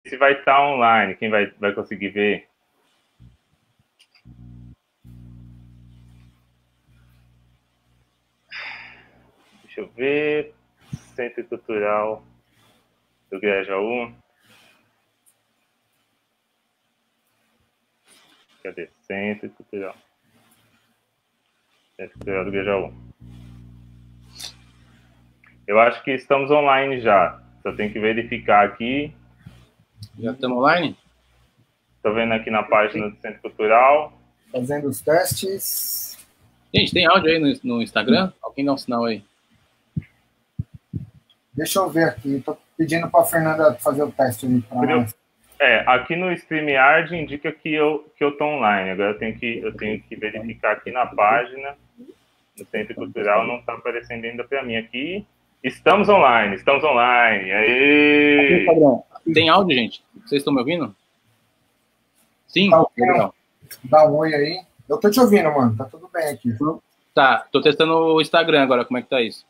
se vai estar online. Quem vai conseguir ver? Deixa eu ver. Centro Cultural do Grajaú. Cadê? Centro Cultural. Centro Cultural do Grajaú. Eu acho que estamos online já. Só tenho que verificar aqui. Já estamos online? Estou vendo aqui na página do Centro Cultural. Fazendo os testes. Gente, tem áudio aí no Instagram? Alguém dá um sinal aí. Deixa eu ver aqui. Estou pedindo para a Fernanda fazer o teste ali para nós. Aqui no StreamYard indica que eu tô online. Agora eu tenho que verificar aqui na página do Centro Cultural. Não está aparecendo ainda para mim aqui. Estamos online. Aê! Tem áudio, gente? Vocês estão me ouvindo? Sim? Legal. Dá um oi aí. Eu tô te ouvindo, mano. Tá tudo bem aqui. Tá, tô testando o Instagram agora. Como é que tá isso?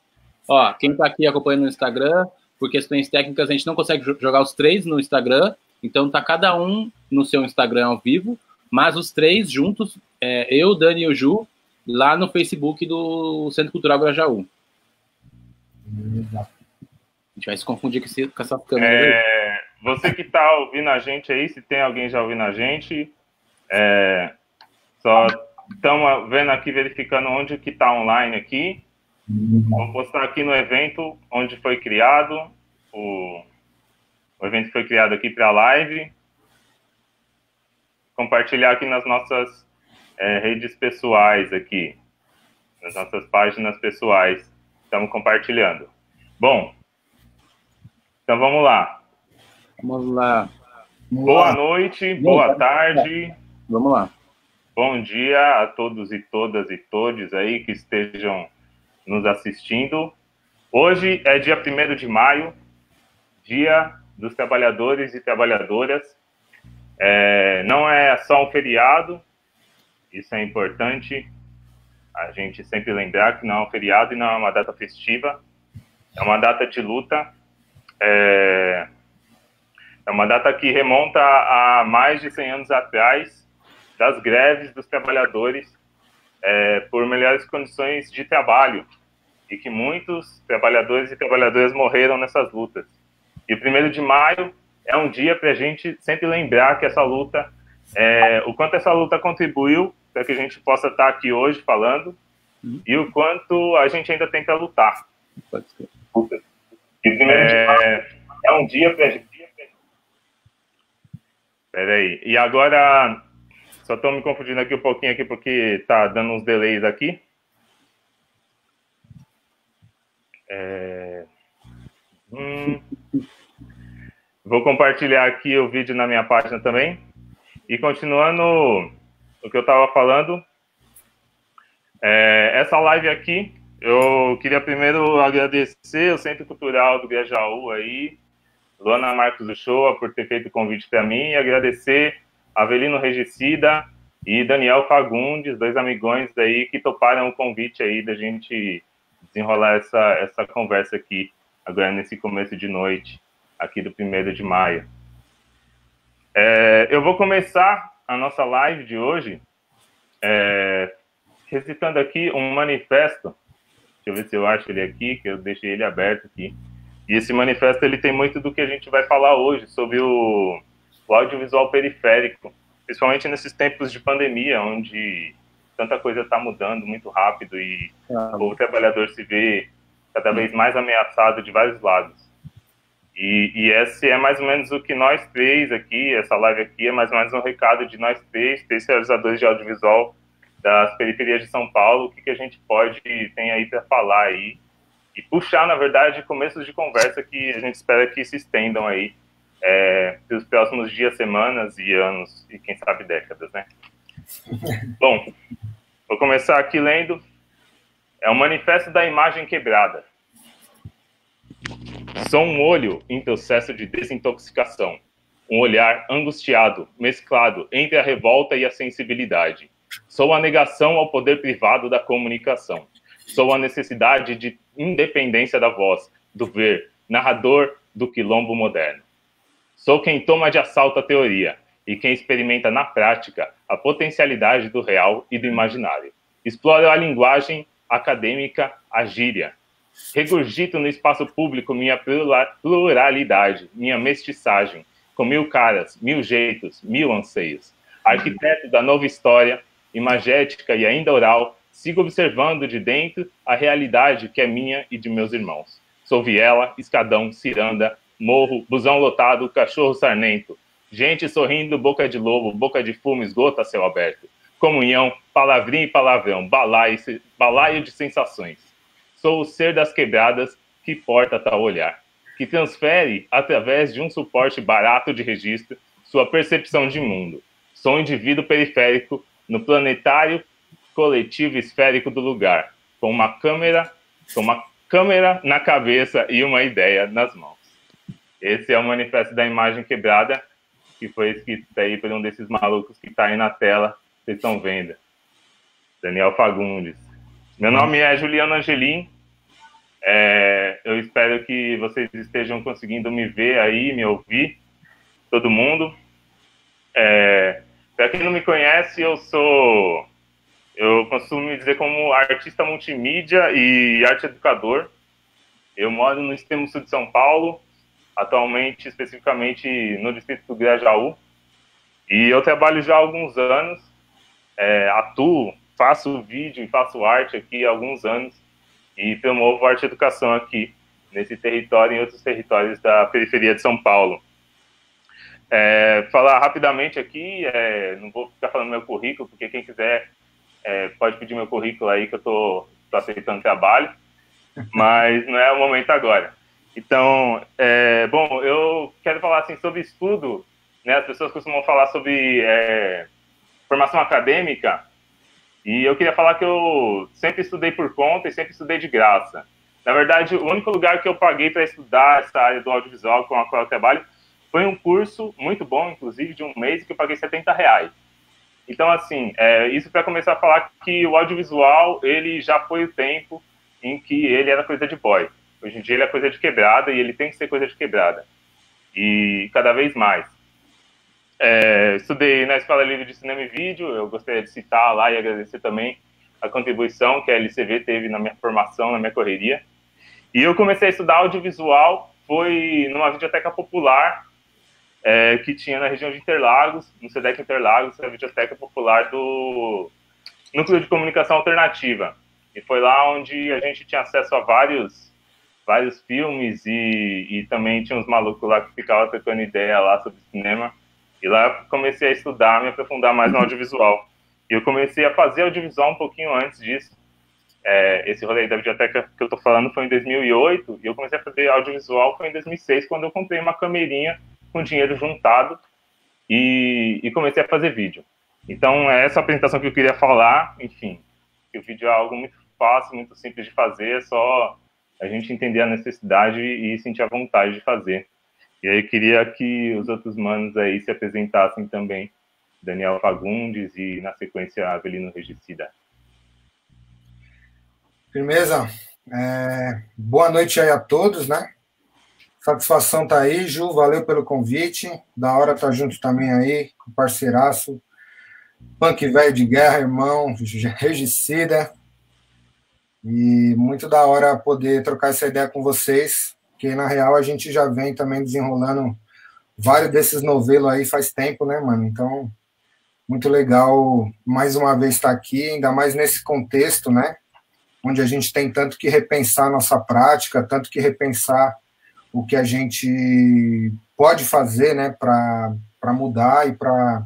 Ó, quem tá aqui acompanhando no Instagram, por questões técnicas, a gente não consegue jogar os três no Instagram. Então tá cada um no seu Instagram ao vivo, mas os três juntos, eu, Dani e o Ju, lá no Facebook do Centro Cultural Grajaú. A gente vai se confundir com essa câmera. Você que tá ouvindo a gente aí, se tem alguém já ouvindo a gente, só estamos vendo aqui, verificando onde que tá online aqui. Vou postar aqui no evento onde foi criado. O evento foi criado aqui para a live. Compartilhar aqui nas nossas redes pessoais aqui. Nas nossas páginas pessoais. Estamos compartilhando. Bom, então vamos lá. Vamos lá. Boa noite, boa tarde. Vamos lá. Bom dia a todos e todas e todes aí que estejam nos assistindo. Hoje é dia 1º de maio, Dia dos Trabalhadores e Trabalhadoras. Não é só um feriado, isso é importante a gente sempre lembrar que não é um feriado e não é uma data festiva, é uma data de luta, é uma data que remonta a mais de 100 anos atrás, das greves dos trabalhadores por melhores condições de trabalho, e que muitos trabalhadores e trabalhadoras morreram nessas lutas. E o 1º de maio é um dia para a gente sempre lembrar que essa luta, o quanto essa luta contribuiu para que a gente possa estar aqui hoje falando, e o quanto a gente ainda tem para lutar. Pode ser. E o 1º de maio é um dia para a gente... Peraí. E agora, só estou me confundindo aqui um pouquinho aqui, porque está dando uns delays aqui. Vou compartilhar aqui o vídeo na minha página também. E continuando o que eu estava falando, essa live aqui, eu queria primeiro agradecer o Centro Cultural do Grajaú aí, Luana Marcos Uchoa, por ter feito o convite para mim, e agradecer a Avelino Regicida e Daniel Fagundes, 2 amigões aí que toparam o convite aí da gente desenrolar essa conversa aqui, agora nesse começo de noite, aqui do 1º de maio. Eu vou começar a nossa live de hoje recitando aqui um manifesto. Deixa eu ver se eu acho ele aqui, que eu deixei ele aberto aqui. E esse manifesto ele tem muito do que a gente vai falar hoje, sobre o audiovisual periférico, principalmente nesses tempos de pandemia, onde tanta coisa está mudando muito rápido e o trabalhador se vê cada vez mais ameaçado de vários lados. E esse é mais ou menos o que nós três aqui, essa live aqui é mais ou menos um recado de nós três realizadores de audiovisual das periferias de São Paulo, o que a gente tem aí para falar aí, e puxar, na verdade, começos de conversa que a gente espera que se estendam aí pelos próximos dias, semanas e anos, e quem sabe décadas, né? Bom, vou começar aqui lendo. É o Manifesto da Imagem Quebrada. Sou um olho em processo de desintoxicação, um olhar angustiado, mesclado entre a revolta e a sensibilidade. Sou a negação ao poder privado da comunicação. Sou a necessidade de independência da voz, do ver, narrador do quilombo moderno. Sou quem toma de assalto a teoria e quem experimenta na prática a potencialidade do real e do imaginário. Exploro a linguagem acadêmica, a gíria. Regurgito no espaço público minha pluralidade, minha mestiçagem, com 1000 caras, 1000 jeitos, 1000 anseios. Arquiteto da nova história, imagética e ainda oral, sigo observando de dentro a realidade que é minha e de meus irmãos. Sou viela, escadão, ciranda, morro, busão lotado, cachorro sarnento, gente sorrindo, boca de lobo, boca de fumo, esgoto a céu aberto. Comunhão, palavrinha e palavrão, balaio de sensações. Sou o ser das quebradas que porta tal olhar, que transfere, através de um suporte barato de registro, sua percepção de mundo. Sou um indivíduo periférico no planetário coletivo esférico do lugar, com uma câmera na cabeça e uma ideia nas mãos. Esse é o manifesto da imagem quebrada, que foi escrito aí por um desses malucos que está aí na tela, vocês estão vendo. Daniel Fagundes. Meu nome é Juliano Angelim. Eu espero que vocês estejam conseguindo me ver aí, me ouvir, todo mundo. Para quem não me conhece, eu costumo me dizer como artista multimídia e arte educador. Eu moro no extremo sul de São Paulo, atualmente, especificamente no distrito do Grajaú, e eu trabalho já há alguns anos, atuo, faço vídeo e faço arte aqui há alguns anos, e promovo arte e educação aqui, nesse território e em outros territórios da periferia de São Paulo. Falar rapidamente aqui, não vou ficar falando meu currículo, porque quem quiser pode pedir meu currículo aí, que eu tô aceitando trabalho, mas não é o momento agora. Então, bom, eu quero falar assim, sobre estudo, né? As pessoas costumam falar sobre formação acadêmica, e eu queria falar que eu sempre estudei por conta e sempre estudei de graça. Na verdade, o único lugar que eu paguei para estudar essa área do audiovisual com a qual eu trabalho foi um curso muito bom, inclusive, de um mês, que eu paguei R$70. Então, assim, isso para começar a falar que o audiovisual, ele já foi o tempo em que ele era coisa de boy. Hoje em dia ele é coisa de quebrada e ele tem que ser coisa de quebrada. E cada vez mais. Estudei na Escola Livre de Cinema e Vídeo, eu gostaria de citar lá e agradecer também a contribuição que a LCV teve na minha formação, na minha correria. E eu comecei a estudar audiovisual, foi numa videoteca popular que tinha na região de Interlagos, no SEDEC Interlagos, a videoteca popular do Núcleo de Comunicação Alternativa. E foi lá onde a gente tinha acesso a vários filmes e também tinha uns malucos lá que ficavam trocando ideia lá sobre cinema. E lá comecei a estudar, me aprofundar mais no audiovisual. E eu comecei a fazer audiovisual um pouquinho antes disso. Esse rolê da videoteca que eu tô falando foi em 2008, e eu comecei a fazer audiovisual foi em 2006, quando eu comprei uma camerinha com dinheiro juntado e comecei a fazer vídeo. Então, é essa apresentação que eu queria falar. Enfim, que o vídeo é algo muito fácil, muito simples de fazer, é só a gente entender a necessidade e sentir a vontade de fazer. E aí eu queria que os outros manos aí se apresentassem também, Daniel Fagundes e, na sequência, Avelino Regicida. Firmeza. Boa noite aí a todos, né? Satisfação tá aí, Ju, valeu pelo convite. Da hora tá junto também aí, com o parceiraço. Punk velho de guerra, irmão, Regicida. E muito da hora poder trocar essa ideia com vocês, que na real a gente já vem também desenrolando vários desses novelos aí faz tempo, né, mano? Então, muito legal mais uma vez estar aqui, ainda mais nesse contexto, né? Onde a gente tem tanto que repensar a nossa prática, tanto que repensar o que a gente pode fazer, né, para mudar e para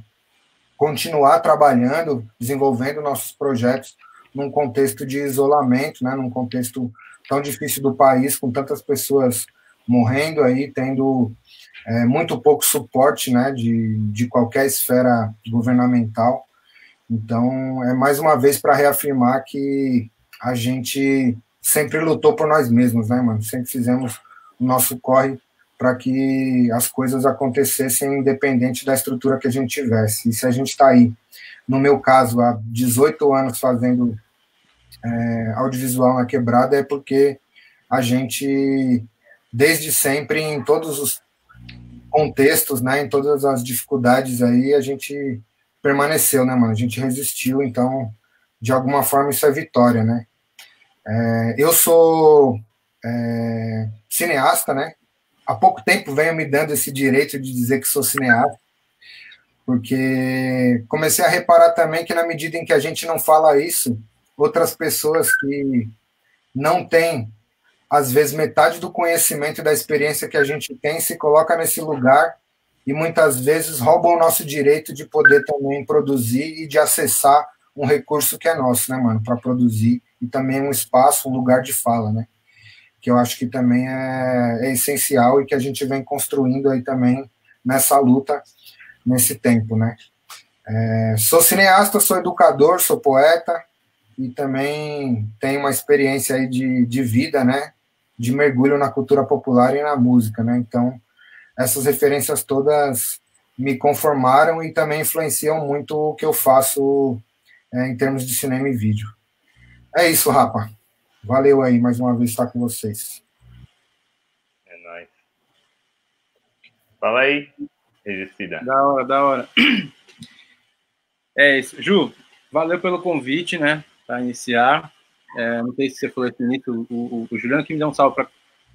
continuar trabalhando, desenvolvendo nossos projetos num contexto de isolamento, né, num contexto tão difícil do país, com tantas pessoas morrendo aí, tendo muito pouco suporte, né, de qualquer esfera governamental. Então, é mais uma vez para reafirmar que a gente sempre lutou por nós mesmos, né, mano? Sempre fizemos o nosso corre para que as coisas acontecessem independente da estrutura que a gente tivesse. E se a gente está aí, no meu caso, há 18 anos fazendo audiovisual na quebrada, é porque a gente, desde sempre, em todos os contextos, né, em todas as dificuldades aí, a gente permaneceu, né, mano? A gente resistiu, então, de alguma forma, isso é vitória, né? Eu sou cineasta, né? Há pouco tempo venho me dando esse direito de dizer que sou cineasta, porque comecei a reparar também que na medida em que a gente não fala isso, outras pessoas que não têm, às vezes, metade do conhecimento e da experiência que a gente tem se coloca nesse lugar e muitas vezes roubam o nosso direito de poder também produzir e de acessar um recurso que é nosso, né, mano, para produzir, e também um espaço, um lugar de fala, né, que eu acho que também é essencial e que a gente vem construindo aí também nessa luta, nesse tempo, né. Sou cineasta, sou educador, sou poeta e também tenho uma experiência aí de vida, né, de mergulho na cultura popular e na música, né, então essas referências todas me conformaram e também influenciam muito o que eu faço em termos de cinema e vídeo. É isso, Rapa. Valeu aí mais uma vez estar com vocês. É nóis. Fala aí, Regicida. Da hora. É isso. Ju, valeu pelo convite, né, para iniciar. Não sei se você falou isso no início, o Juliano que me deu um salve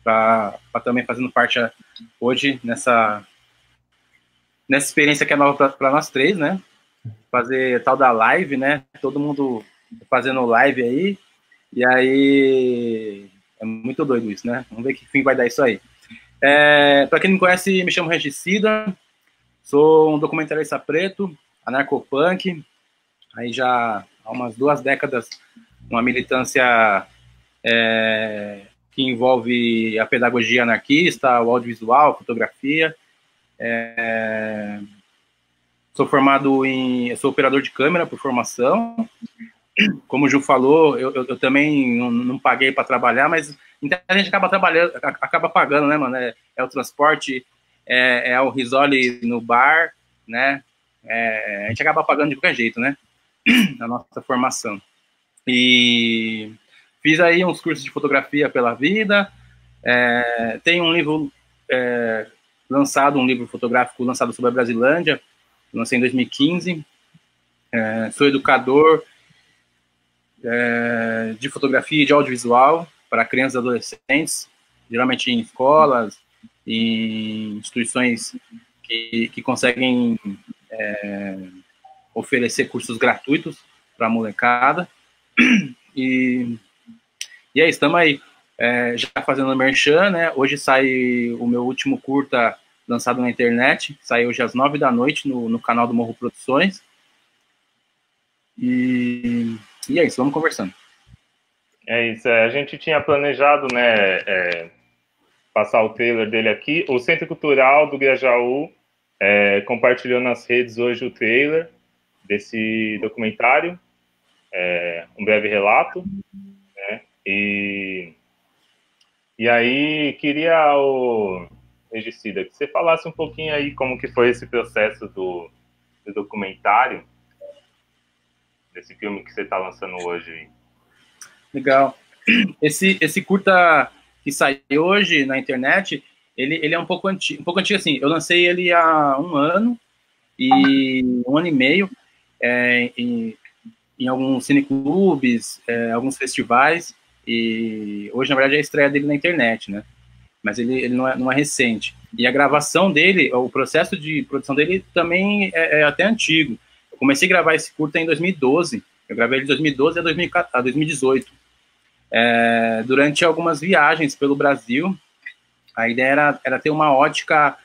para também fazendo parte hoje nessa experiência que é nova para nós três, né? Fazer tal da live, né? Todo mundo fazendo live aí. E aí é muito doido isso, né? Vamos ver que fim vai dar isso aí. Para quem não me conhece, me chamo Regicida, sou um documentarista preto, anarcopunk, aí já há umas 2 décadas, uma militância que envolve a pedagogia anarquista, o audiovisual, a fotografia. Sou formado sou operador de câmera por formação. Como o Ju falou, eu também não paguei para trabalhar, mas a gente acaba pagando, né, mano? É o transporte, é o risole no bar, né? A gente acaba pagando de qualquer jeito, né? Na nossa formação. E fiz aí uns cursos de fotografia pela vida. Tem um livro um livro fotográfico lançado sobre a Brasilândia, lancei em 2015. Sou educador de fotografia e de audiovisual para crianças e adolescentes, geralmente em escolas, em instituições que conseguem oferecer cursos gratuitos para a molecada. E é isso, estamos aí. Já fazendo merchan, né? Hoje sai o meu último curta lançado na internet, sai hoje às 9 da noite no canal do Morro Produções. E é isso, vamos conversando. É isso, a gente tinha planejado, né, passar o trailer dele aqui. O Centro Cultural do Grajaú compartilhou nas redes hoje o trailer desse documentário, um breve relato, né, e aí queria, Regicida, que você falasse um pouquinho aí como que foi esse processo do documentário, desse filme que você está lançando hoje aí. Legal. Esse curta que saiu hoje na internet, ele é um pouco antigo, assim. Eu lancei ele há 1 ano e 1 ano e meio em alguns cineclubes, alguns festivais, e hoje, na verdade, é a estreia dele na internet, né? Mas ele não é recente. E a gravação dele, o processo de produção dele também é até antigo. Eu comecei a gravar esse curta em 2012. Eu gravei ele de 2012 a 2018. Durante algumas viagens pelo Brasil, a ideia era ter uma ótica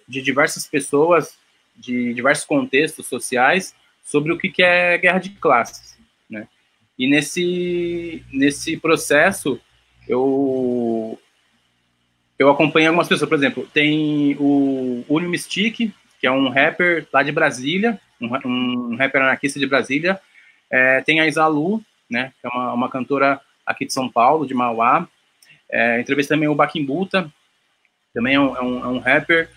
de diversas pessoas, de diversos contextos sociais, sobre o que é guerra de classes, né? E nesse processo, eu acompanhei algumas pessoas. Por exemplo, tem o Unio Mystique, que é um rapper lá de Brasília, um rapper anarquista de Brasília. Tem a Isalu, né, que é uma cantora aqui de São Paulo, de Mauá. Entrevistei também o Bakimbuta, também é um rapper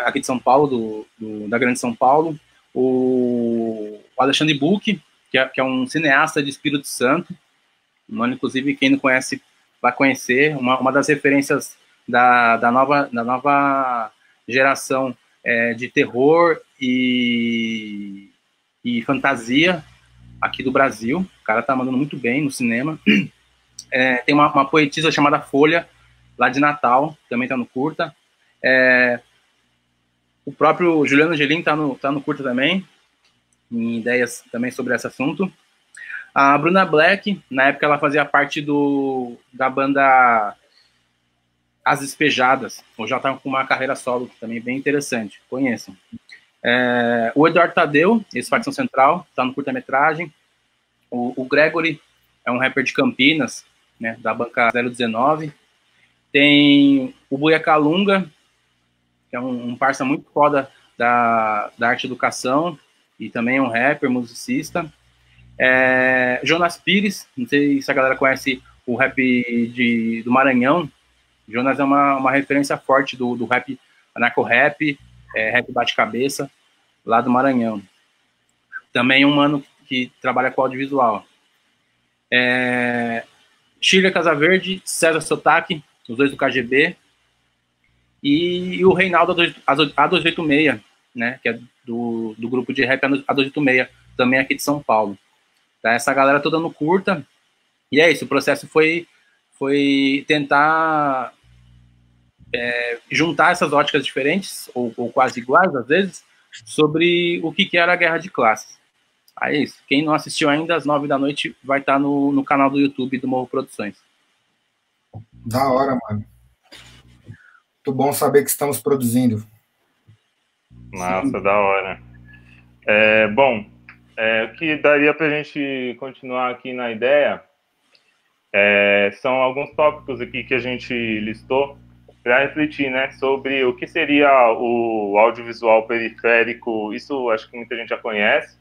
aqui de São Paulo, da Grande São Paulo. O Alexandre Buch, que é um cineasta de Espírito Santo. Mano, inclusive, quem não conhece vai conhecer, uma das referências da nova geração de terror e fantasia aqui do Brasil. O cara tá mandando muito bem no cinema. Tem uma poetisa chamada Folha, lá de Natal, também tá no curta. O próprio Juliano Angelim tá no curta também, em ideias também sobre esse assunto. A Bruna Black, na época ela fazia parte da banda As Despejadas, ou já tá com uma carreira solo também bem interessante, conheçam. O Eduardo Tadeu, ex-facção central, tá no curta-metragem. O Gregory é um rapper de Campinas, né, da banca 019. Tem o Buia Calunga, que é um parça muito foda da arte educação, e também é um rapper, musicista. Jonas Pires, não sei se a galera conhece o rap do Maranhão. Jonas é uma referência forte do rap, anarco-rap, rap bate-cabeça, lá do Maranhão. Também um mano que trabalha com audiovisual. Shirley Casaverde, César Sotaque, os dois do KGB, e o Reinaldo A286, né, que é do grupo de rap A286, também aqui de São Paulo. Tá, essa galera toda no curta, e é isso, o processo foi tentar juntar essas óticas diferentes, ou quase iguais às vezes, sobre o que era a guerra de classes. Aí é isso, quem não assistiu ainda, às 9 da noite, vai estar no canal do YouTube do Morro Produções. Da hora, mano. Muito bom saber que estamos produzindo. Massa, da hora. Bom, o que daria para a gente continuar aqui na ideia são alguns tópicos aqui que a gente listou para refletir, né, sobre o que seria o audiovisual periférico. Isso acho que muita gente já conhece,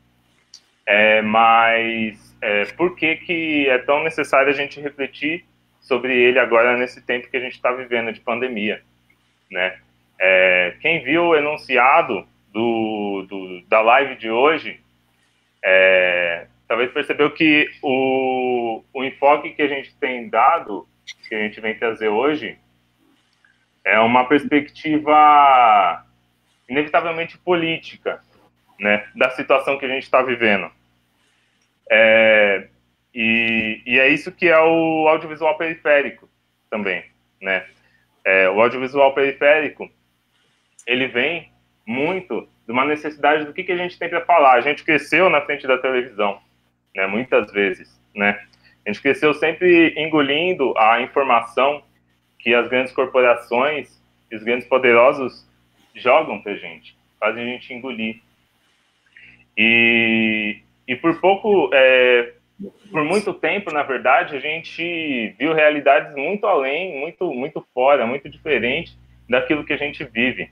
mas por que é tão necessário a gente refletir sobre ele agora nesse tempo que a gente está vivendo de pandemia, né? Quem viu o enunciado da live de hoje talvez percebeu que o enfoque que a gente tem dado, que a gente vem trazer hoje, é uma perspectiva inevitavelmente política, né, da situação que a gente está vivendo. E é isso que é o audiovisual periférico também, né? O audiovisual periférico, ele vem muito de uma necessidade do que a gente tem para falar. A gente cresceu na frente da televisão, né, muitas vezes, né? A gente cresceu sempre engolindo a informação que as grandes corporações e os grandes poderosos jogam pra gente, fazem a gente engolir. E por muito tempo, na verdade, a gente viu realidades muito além, muito fora, muito diferente daquilo que a gente vive.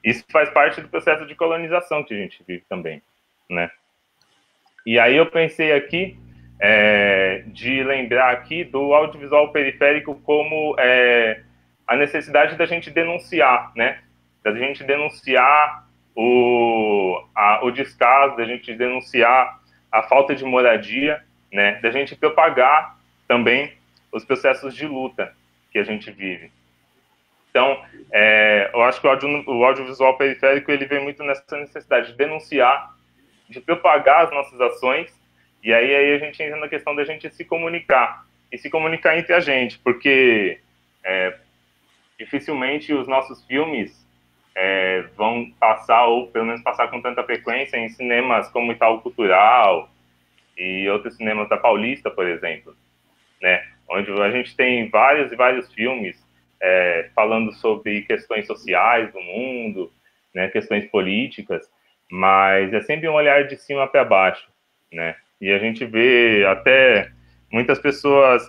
Isso faz parte do processo de colonização que a gente vive também, né? E aí eu pensei aqui de lembrar aqui do audiovisual periférico como a necessidade da gente denunciar, né? Da gente denunciar o descaso, da gente denunciar a falta de moradia, né? Da gente propagar também os processos de luta que a gente vive. Então, eu acho que o audiovisual periférico ele vem muito nessa necessidade de denunciar, de propagar as nossas ações, e aí a gente entra na questão da gente se comunicar, e se comunicar entre a gente, porque dificilmente os nossos filmes vão passar, ou pelo menos passar com tanta frequência, em cinemas como Itaú Cultural e outros cinemas da Paulista, por exemplo, né? Onde a gente tem vários e vários filmes falando sobre questões sociais do mundo, né, questões políticas, mas é sempre um olhar de cima para baixo, né? E a gente vê até muitas pessoas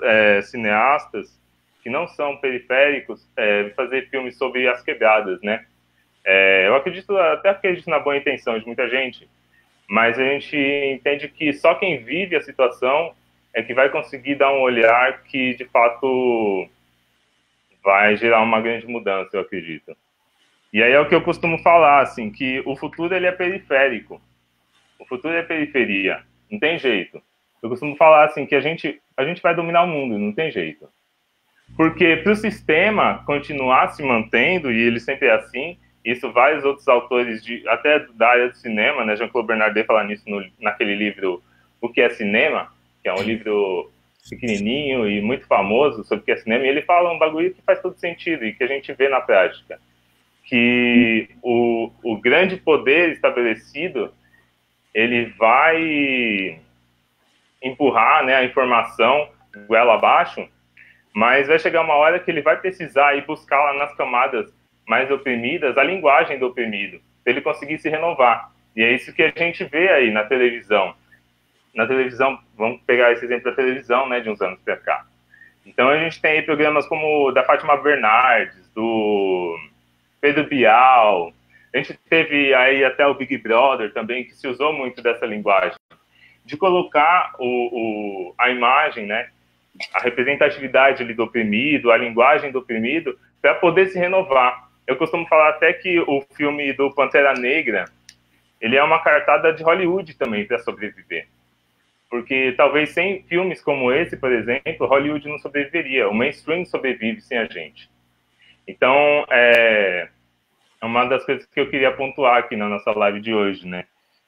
cineastas que não são periféricos fazer filmes sobre as quebradas, né? Eu acredito na boa intenção de muita gente, mas a gente entende que só quem vive a situação é que vai conseguir dar um olhar que, de fato, vai gerar uma grande mudança, eu acredito. E aí é o que eu costumo falar, assim, que o futuro ele é periférico. O futuro é periferia, não tem jeito. Eu costumo falar assim que a gente vai dominar o mundo, não tem jeito. Porque para o sistema continuar se mantendo, e ele sempre é assim, isso vários outros autores, até da área do cinema, né, Jean-Claude Bernardet fala nisso naquele livro O que é Cinema, que é um livro pequenininho e muito famoso sobre o que é cinema, e ele fala um bagulho que faz todo sentido e que a gente vê na prática, que o grande poder estabelecido, ele vai empurrar, né, a informação goela abaixo, mas vai chegar uma hora que ele vai precisar ir buscar lá nas camadas mais oprimidas a linguagem do oprimido, para ele conseguir se renovar. E é isso que a gente vê aí na televisão. Na televisão, vamos pegar esse exemplo da televisão, né, de uns anos para cá. Então a gente tem aí programas como o da Fátima Bernardes, do Pedro Bial, a gente teve aí até o Big Brother também, que se usou muito dessa linguagem, de colocar a imagem, né, a representatividade ali do oprimido, a linguagem do oprimido, para poder se renovar. Eu costumo falar até que o filme do Pantera Negra, ele é uma cartada de Hollywood também para sobreviver. Porque talvez sem filmes como esse, por exemplo, Hollywood não sobreviveria. O mainstream sobrevive sem a gente. Então, é uma das coisas que eu queria pontuar aqui na nossa live de hoje, né?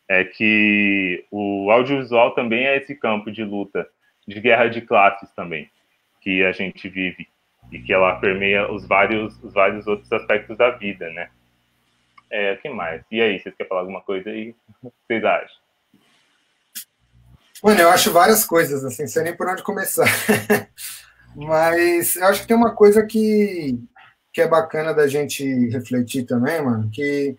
É que o audiovisual também é esse campo de luta, de guerra de classes também, que a gente vive e que ela permeia os vários outros aspectos da vida, né? O que mais? E aí, vocês querem falar alguma coisa aí? O que vocês acham? Mano, eu acho várias coisas, assim, não sei nem por onde começar. Mas eu acho que tem uma coisa que é bacana da gente refletir também, mano, que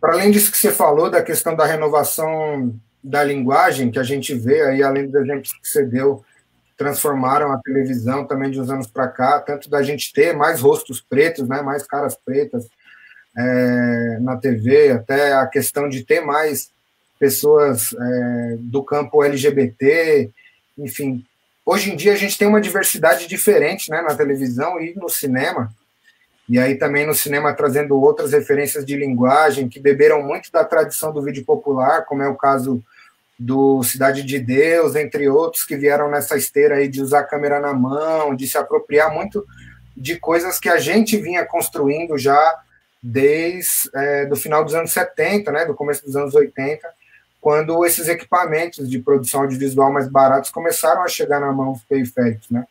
para além disso que você falou, da questão da renovação da linguagem, que a gente vê aí, além dos exemplos que você deu, transformaram a televisão também de uns anos para cá, tanto da gente ter mais rostos pretos, né, mais caras pretas na TV, até a questão de ter mais pessoas do campo LGBT, enfim. Hoje em dia a gente tem uma diversidade diferente, né, na televisão e no cinema, e aí também no cinema trazendo outras referências de linguagem que beberam muito da tradição do vídeo popular, como é o caso do Cidade de Deus, entre outros, que vieram nessa esteira aí de usar a câmera na mão, de se apropriar muito de coisas que a gente vinha construindo já desde do final dos anos 70, né, do começo dos anos 80, quando esses equipamentos de produção audiovisual mais baratos começaram a chegar na mão dos periféricos, né?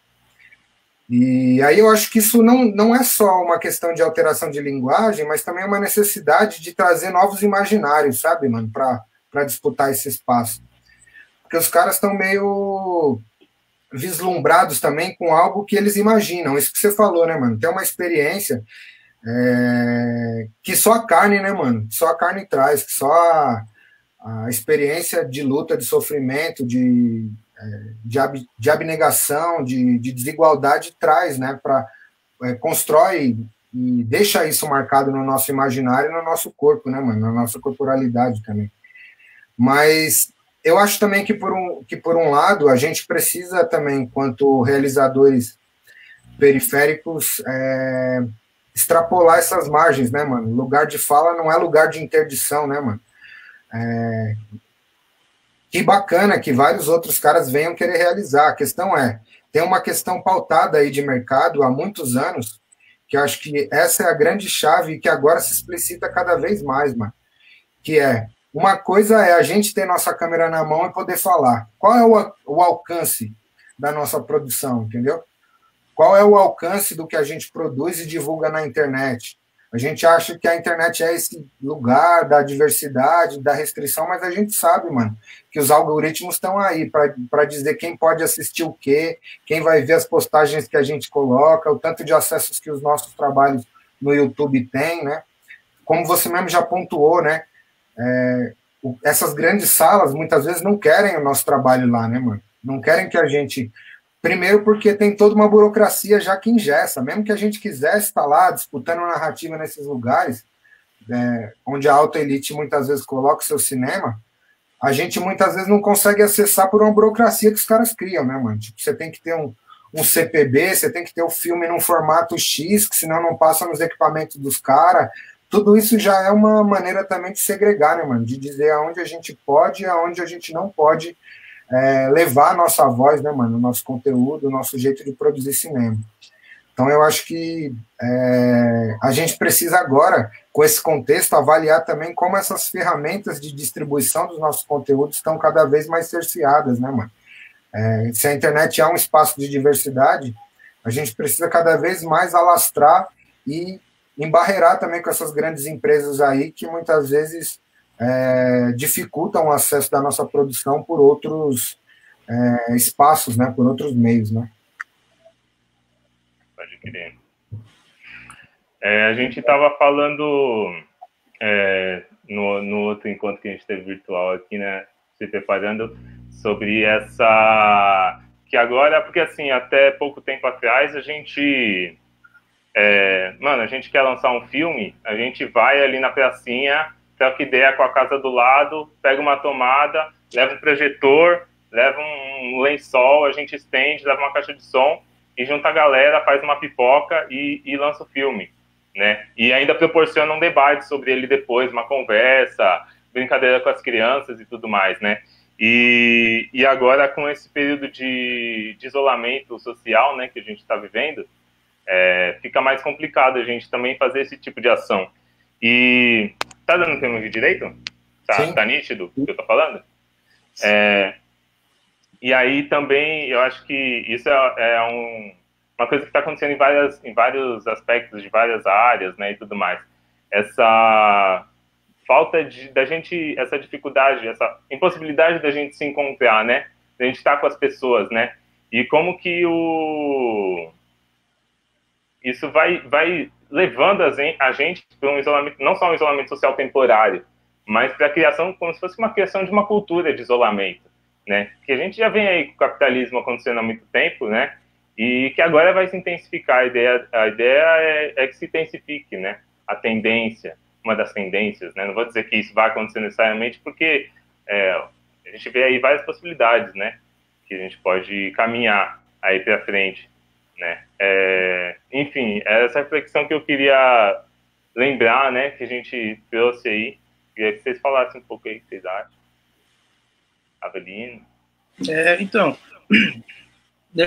E aí eu acho que isso não é só uma questão de alteração de linguagem, mas também uma necessidade de trazer novos imaginários, sabe, mano, para disputar esse espaço. Porque os caras estão meio vislumbrados também com algo que eles imaginam. Isso que você falou, né, mano? Tem uma experiência que só a carne, né, mano? Só a carne traz, que só a experiência de luta, de sofrimento, de abnegação, de desigualdade traz, né, constrói e deixa isso marcado no nosso imaginário e no nosso corpo, né, mano, na nossa corporalidade também. Mas eu acho também que por um lado a gente precisa também, enquanto realizadores periféricos, extrapolar essas margens, né, mano? Lugar de fala não é lugar de interdição, né, mano? Que bacana que vários outros caras venham querer realizar. A questão tem uma questão pautada aí de mercado há muitos anos, que eu acho que essa é a grande chave e que agora se explicita cada vez mais, mano. Que uma coisa é a gente ter nossa câmera na mão e poder falar. Qual é o alcance da nossa produção, entendeu? Qual é o alcance do que a gente produz e divulga na internet? A gente acha que a internet é esse lugar da diversidade, da restrição, mas a gente sabe, mano, que os algoritmos estão aí para dizer quem pode assistir o quê, quem vai ver as postagens que a gente coloca, o tanto de acessos que os nossos trabalhos no YouTube têm, né? Como você mesmo já pontuou, né? Essas grandes salas muitas vezes não querem o nosso trabalho lá, né, mano? Não querem que a gente... Primeiro porque tem toda uma burocracia já que engessa. Mesmo que a gente quisesse estar lá disputando narrativa nesses lugares, onde a alta elite muitas vezes coloca o seu cinema, a gente muitas vezes não consegue acessar por uma burocracia que os caras criam, né, mano? Tipo, você tem que ter um CPB, você tem que ter o filme num formato X, que senão não passa nos equipamentos dos caras. Tudo isso já é uma maneira também de segregar, né, mano? De dizer aonde a gente pode e aonde a gente não pode levar a nossa voz, né, mano, o nosso conteúdo, o nosso jeito de produzir cinema. Então, eu acho que a gente precisa agora, com esse contexto, avaliar também como essas ferramentas de distribuição dos nossos conteúdos estão cada vez mais cerceadas, né, mano? Se a internet é um espaço de diversidade, a gente precisa cada vez mais alastrar e embarrear também com essas grandes empresas aí que muitas vezes dificultam o acesso da nossa produção por outros espaços, né, por outros meios, né? Pode crer. A gente estava falando no outro encontro que a gente teve virtual aqui, né, se preparando, sobre essa... Que agora, porque assim, até pouco tempo atrás, a gente... a gente quer lançar um filme, a gente vai ali na pracinha, troca ideia com a casa do lado, pega uma tomada, leva um projetor, leva um lençol, a gente estende, leva uma caixa de som e junta a galera, faz uma pipoca e lança o filme, né? E ainda proporciona um debate sobre ele depois, uma conversa, brincadeira com as crianças e tudo mais, né? E agora, com esse período de isolamento social, né, que a gente está vivendo, fica mais complicado a gente também fazer esse tipo de ação. E tá dando pra ouvir direito? Tá nítido o que eu tô falando? E aí também, eu acho que isso uma coisa que está acontecendo em vários aspectos de várias áreas, né, e tudo mais. Essa falta da gente, essa dificuldade, essa impossibilidade da gente se encontrar, né, da gente estar com as pessoas, né, e como que isso vai levando a gente para um isolamento, não só um isolamento social temporário, mas para a criação, como se fosse uma criação de uma cultura de isolamento, né? Que a gente já vem aí com o capitalismo acontecendo há muito tempo, né? E que agora vai se intensificar. A ideia é que se intensifique, né? A tendência, uma das tendências, né? Não vou dizer que isso vai acontecer necessariamente, porque a gente vê aí várias possibilidades, né? Que a gente pode caminhar aí para frente, né? Enfim, essa reflexão que eu queria lembrar, né? Que a gente trouxe aí. Queria que vocês falassem um pouco aí o que vocês acham. Avelino. Então,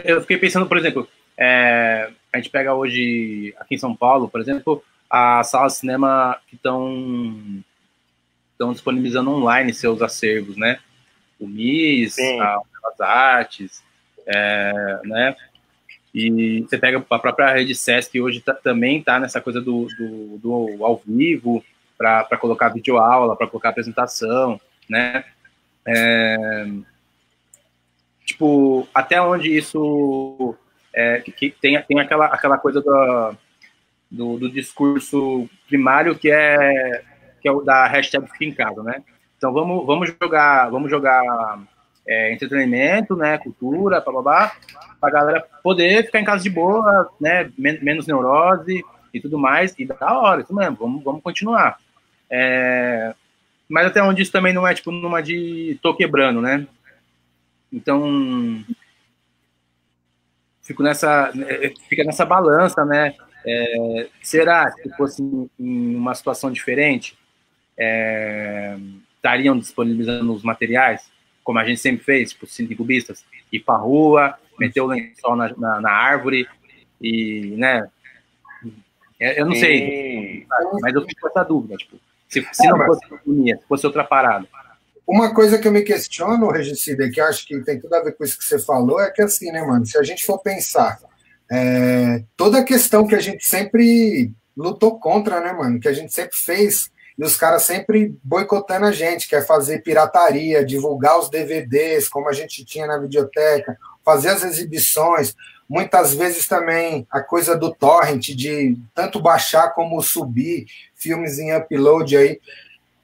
eu fiquei pensando, por exemplo, a gente pega hoje, aqui em São Paulo, por exemplo, as salas de cinema que estão disponibilizando online seus acervos, né? O MIS, as artes, né? E você pega a própria rede Sesc, que hoje também está nessa coisa do ao vivo, para colocar videoaula, para colocar apresentação, né? Tipo, até onde isso que tem aquela coisa do discurso primário que é o da hashtag Fica em Casa, né? Então vamos jogar entretenimento, né, cultura, blá, pra galera poder ficar em casa de boa, né, menos neurose e tudo mais, e da hora, isso mesmo, vamos continuar. Mas até onde isso também não é, tipo, numa de tô quebrando, né? Então, fica nessa balança, né? Será que se fosse em uma situação diferente, estariam disponibilizando os materiais, como a gente sempre fez, tipo, cinecubistas, ir pra rua, meter o lençol na árvore, e, né? Eu não sei, mas eu fico com essa dúvida, tipo, se não fosse pandemia, se fosse outra parada. Uma coisa que eu me questiono, Regicida, que eu acho que tem tudo a ver com isso que você falou, é que assim, né, mano, se a gente for pensar, toda a questão que a gente sempre lutou contra, né, mano, que a gente sempre fez, e os caras sempre boicotando a gente, quer fazer pirataria, divulgar os DVDs, como a gente tinha na videoteca, fazer as exibições, muitas vezes também a coisa do torrent, de tanto baixar como subir filmes em upload aí,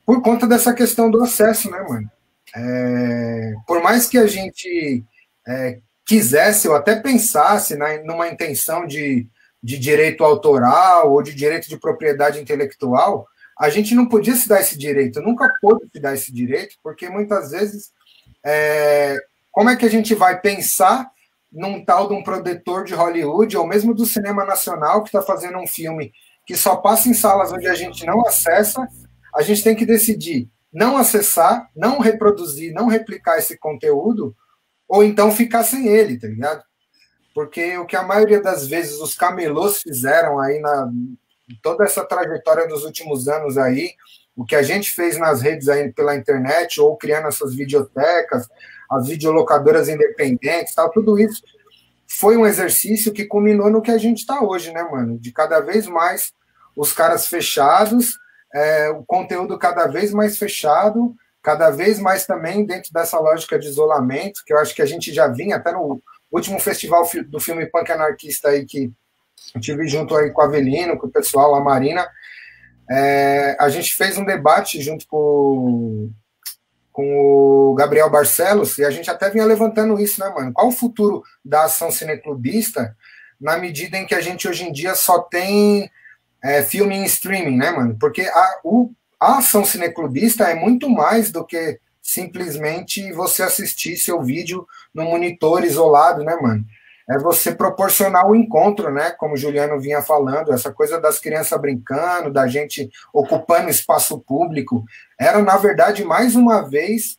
por conta dessa questão do acesso, né, mano? Por mais que a gente quisesse ou até pensasse numa intenção de direito autoral ou de direito de propriedade intelectual, a gente não podia se dar esse direito, nunca pôde se dar esse direito, porque muitas vezes, como é que a gente vai pensar num tal de um produtor de Hollywood, ou mesmo do cinema nacional, que está fazendo um filme que só passa em salas onde a gente não acessa, a gente tem que decidir não acessar, não reproduzir, não replicar esse conteúdo, ou então ficar sem ele, tá ligado? Porque o que a maioria das vezes os camelôs fizeram aí toda essa trajetória dos últimos anos aí, o que a gente fez nas redes aí pela internet, ou criando essas videotecas, as videolocadoras independentes, tal, tudo isso foi um exercício que culminou no que a gente está hoje, né, mano? De cada vez mais os caras fechados, o conteúdo cada vez mais fechado, cada vez mais também dentro dessa lógica de isolamento, que eu acho que a gente já vinha até no último festival do filme Punk Anarquista aí, que eu tive junto aí com o Avelino, com o pessoal, a Marina, a gente fez um debate junto com o Gabriel Barcelos, e a gente até vinha levantando isso, né, mano? Qual o futuro da ação cineclubista na medida em que a gente hoje em dia só tem filme em streaming, né, mano? Porque a ação cineclubista é muito mais do que simplesmente você assistir seu vídeo no monitor isolado, né, mano? É você proporcionar o encontro, né? Como o Juliano vinha falando, essa coisa das crianças brincando, da gente ocupando espaço público, era, na verdade, mais uma vez,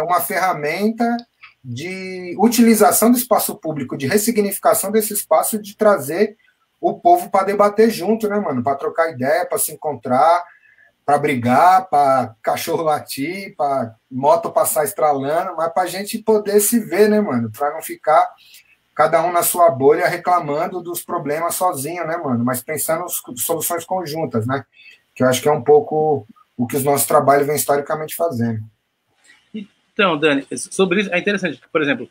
uma ferramenta de utilização do espaço público, de ressignificação desse espaço, de trazer o povo para debater junto, né, mano? Para trocar ideia, para se encontrar, para brigar, para cachorro latir, para moto passar estralando, mas para a gente poder se ver, né, mano? Para não ficar cada um na sua bolha reclamando dos problemas sozinho, né, mano? Mas pensando em soluções conjuntas, né? Que eu acho que é um pouco o que os nossos trabalhos vêm historicamente fazendo. Então, Dani, sobre isso é interessante. Por exemplo,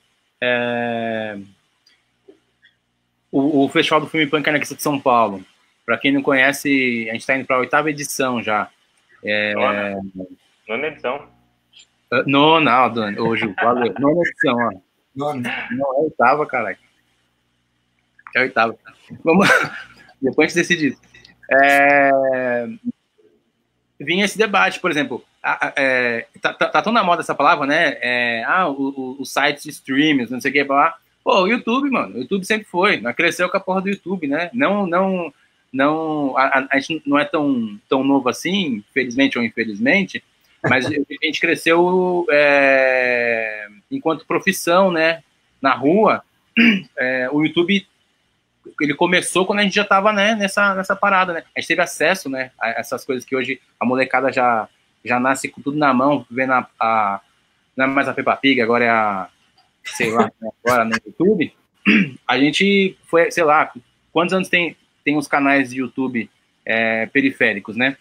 o Festival do Filme Punk Anarquista de São Paulo. Para quem não conhece, a gente está indo para a 8ª edição já. Nona edição. Nona, Dani. Ô, Ju, valeu. Nona edição, ó. Não, é 8ª, caralho. É 8ª. Vamos. Depois a gente decide isso. Vinha esse debate, por exemplo. Tá tão na moda essa palavra, né? Os sites de streams, não sei o que, lá. Pô, o YouTube, mano. O YouTube sempre foi. Nós cresceu com a porra do YouTube, né? A gente não é tão novo assim, felizmente ou infelizmente, mas a gente cresceu enquanto profissão, né? Na rua. O YouTube, ele começou quando a gente já estava, né, nessa parada, né? A gente teve acesso, né, a essas coisas que hoje a molecada já nasce com tudo na mão, vendo não é mais a Peppa Pig, agora é sei lá, agora no YouTube. A gente foi, sei lá, quantos anos tem os canais de YouTube periféricos, né?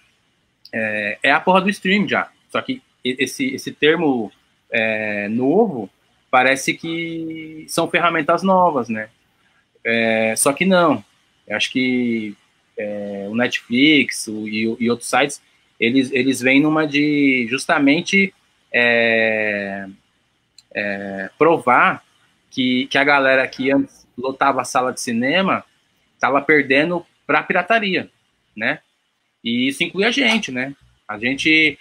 É a porra do stream já. Só que esse termo novo parece que são ferramentas novas, né? Só que não. Eu acho que o Netflix e outros sites, eles vêm numa de justamente provar que a galera que antes lotava a sala de cinema estava perdendo para a pirataria, né? E isso inclui a gente, né? A gente...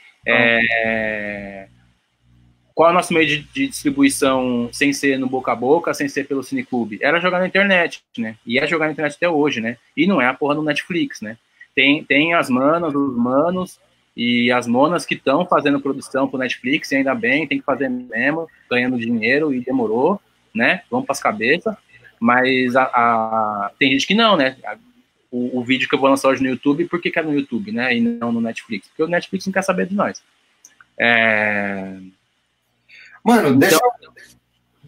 Qual é o nosso meio de distribuição sem ser no boca a boca, sem ser pelo Cineclube? Era jogar na internet, né? E é jogar na internet até hoje, né? E não é a porra do Netflix, né? Tem as manas, os manos e as monas que estão fazendo produção pro Netflix, e ainda bem, tem que fazer mesmo, ganhando dinheiro, e demorou, né? Vamos pras cabeças. Mas tem gente que não, né? O vídeo que eu vou lançar hoje no YouTube, por que é no YouTube, né? E não no Netflix? Porque o Netflix não quer saber de nós. Mano,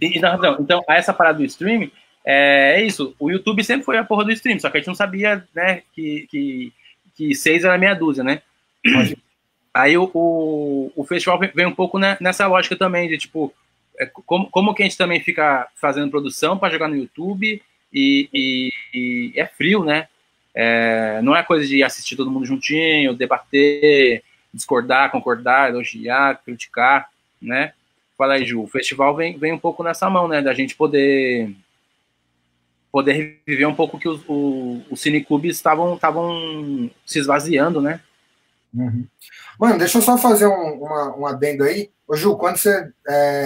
Então, essa parada do streaming, é isso. O YouTube sempre foi a porra do stream, só que a gente não sabia, né, que 6 era meia dúzia, né? Aí o festival vem um pouco nessa lógica também, de tipo, como que a gente também fica fazendo produção para jogar no YouTube e é frio, né? Não é coisa de assistir todo mundo juntinho, debater, discordar, concordar, elogiar, criticar, né? Fala aí, Ju, o festival vem um pouco nessa mão, né? Da gente poder reviver um pouco que os cineclubes estavam se esvaziando, né? Uhum. Mano, deixa eu só fazer um adendo aí. Ô, Ju, quando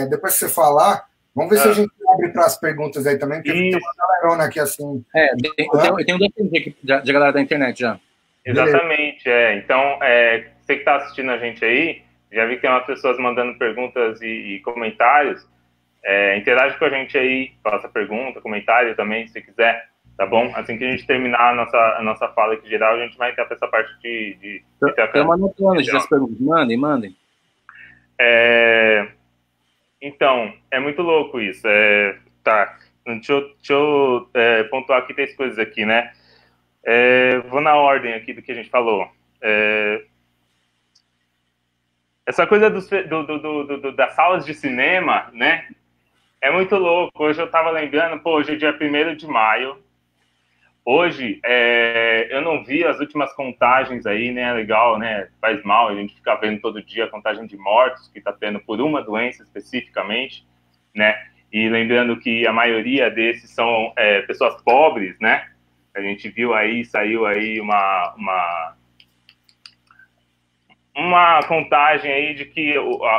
depois que você falar, vamos ver se a gente abre para as perguntas aí também, porque tem uma galerona aqui assim. Eu tenho 2 perguntas aqui de galera da internet já. Exatamente, Então, você que está assistindo a gente aí, já vi que tem umas pessoas mandando perguntas e comentários. Interage com a gente aí, faça pergunta, comentário também, se quiser, tá bom? Assim que a gente terminar a nossa fala aqui geral, a gente vai entrar para essa parte de Estamos anotando as perguntas. Mandem. Então, é muito louco isso. Tá, deixa eu pontuar aqui 3 coisas aqui, né? Vou na ordem aqui do que a gente falou. Essa coisa das salas de cinema, né? É muito louco. Hoje eu tava lembrando, hoje é dia 1º de maio. Hoje, eu não vi as últimas contagens aí, né? É legal, né? Faz mal a gente ficar vendo todo dia a contagem de mortos que tá tendo por uma doença especificamente, né? E lembrando que a maioria desses são pessoas pobres, né? A gente viu aí, saiu aí uma contagem aí de que